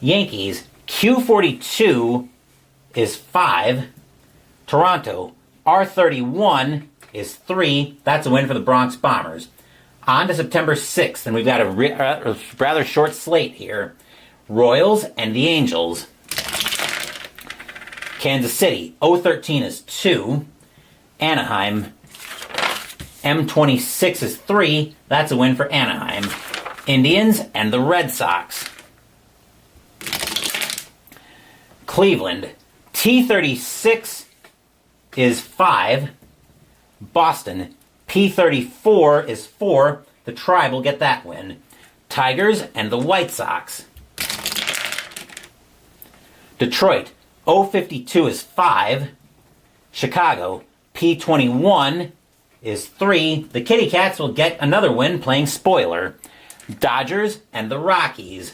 Yankees, Q42 is 5. Toronto, R31 is 3. That's a win for the Bronx Bombers. On to September 6th, and we've got a rather short slate here. Royals and the Angels. Kansas City, O13 is 2. Anaheim, M26 is 3. That's a win for Anaheim. Indians and the Red Sox. Cleveland, T36 is 5. Boston, P34 is 4. The Tribe will get that win. Tigers and the White Sox. Detroit, O52 is 5. Chicago, P21 is 3. The Kitty Cats will get another win playing spoiler. Dodgers and the Rockies.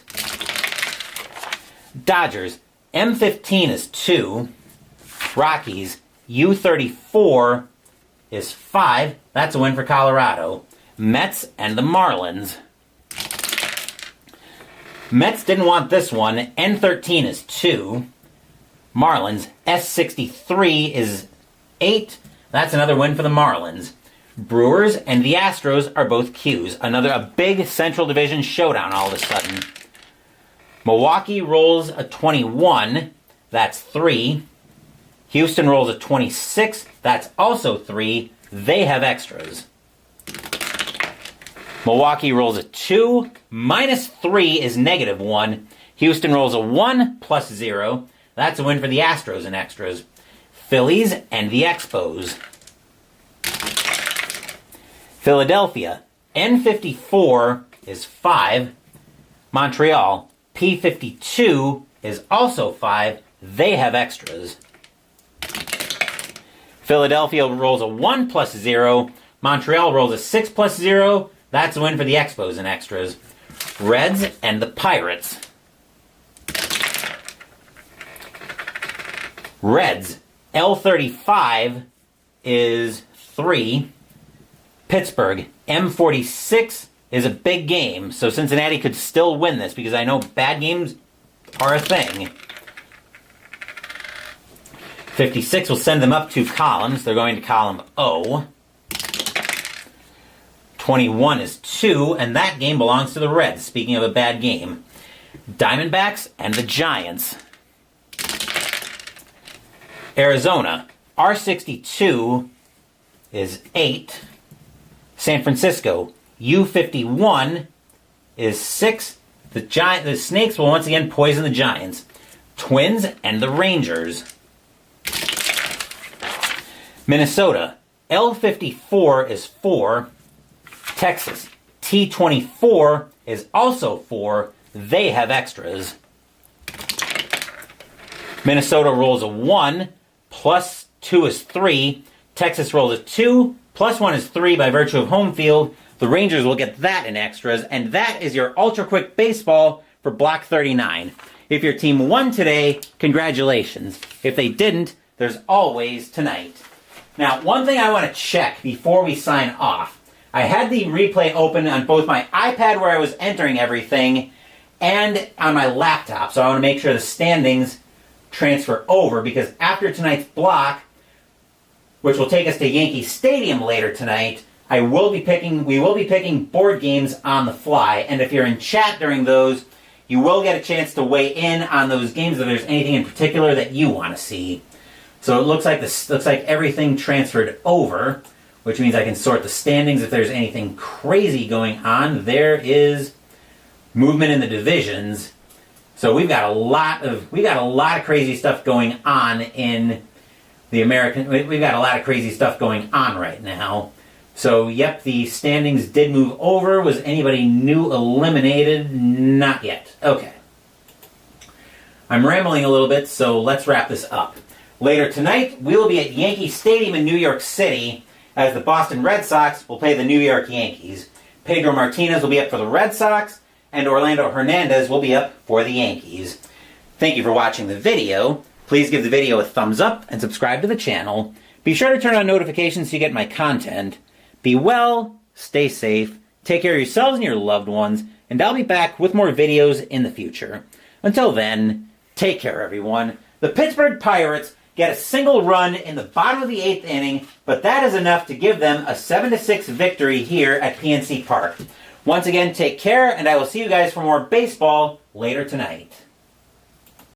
Dodgers, M15 is 2. Rockies, U34 is 5. That's a win for Colorado. Mets and the Marlins. Mets didn't want this one. N13 is 2. Marlins, S63 is 8. That's another win for the Marlins. Brewers and the Astros are both Qs. A big Central Division showdown all of a sudden. Milwaukee rolls a 21. That's 3. Houston rolls a 26. That's also 3. They have extras. Milwaukee rolls a 2. -3 is -1. Houston rolls a 1 +0. That's a win for the Astros in extras. Phillies and the Expos. Philadelphia, N54 is 5. Montreal, P52 is also 5. They have extras. Philadelphia rolls a 1 +0. Montreal rolls a 6 +0. That's a win for the Expos in extras. Reds and the Pirates. Reds, L35 is 3. Pittsburgh, M46 is a big game, so Cincinnati could still win this because I know bad games are a thing. 56 will send them up 2 columns. They're going to column O. 21 is 2, and that game belongs to the Reds, speaking of a bad game. Diamondbacks and the Giants. Arizona, R62 is 8. San Francisco, U51 is 6. The Snakes will once again poison the Giants. Twins and the Rangers. Minnesota, L54 is 4. Texas, T24 is also 4. They have extras. Minnesota rolls a 1, +2 is 3. Texas rolls a 2, +1 is 3 by virtue of home field. The Rangers will get that in extras, and that is your Ultra Quick Baseball for Block 39. If your team won today, congratulations. If they didn't, there's always tonight. Now, one thing I want to check before we sign off. I had the replay open on both my iPad where I was entering everything and on my laptop, so I want to make sure the standings transfer over, because after tonight's block, which will take us to Yankee Stadium later tonight, we will be picking board games on the fly, and if you're in chat during those, you will get a chance to weigh in on those games if there's anything in particular that you want to see. So it looks like everything transferred over, which means I can sort the standings if there's anything crazy going on. There is movement in the divisions. So we've got a lot of crazy stuff going on in the American. We've got a lot of crazy stuff going on right now. So yep, the standings did move over. Was anybody new eliminated? Not yet. Okay. I'm rambling a little bit, so let's wrap this up. Later tonight, we will be at Yankee Stadium in New York City as the Boston Red Sox will play the New York Yankees. Pedro Martinez will be up for the Red Sox, and Orlando Hernandez will be up for the Yankees. Thank you for watching the video. Please give the video a thumbs up and subscribe to the channel. Be sure to turn on notifications so you get my content. Be well, stay safe, take care of yourselves and your loved ones, and I'll be back with more videos in the future. Until then, take care, everyone. The Pittsburgh Pirates get a single run in the bottom of the 8th inning, but that is enough to give them a 7-6 victory here at PNC Park. Once again, take care, and I will see you guys for more baseball later tonight.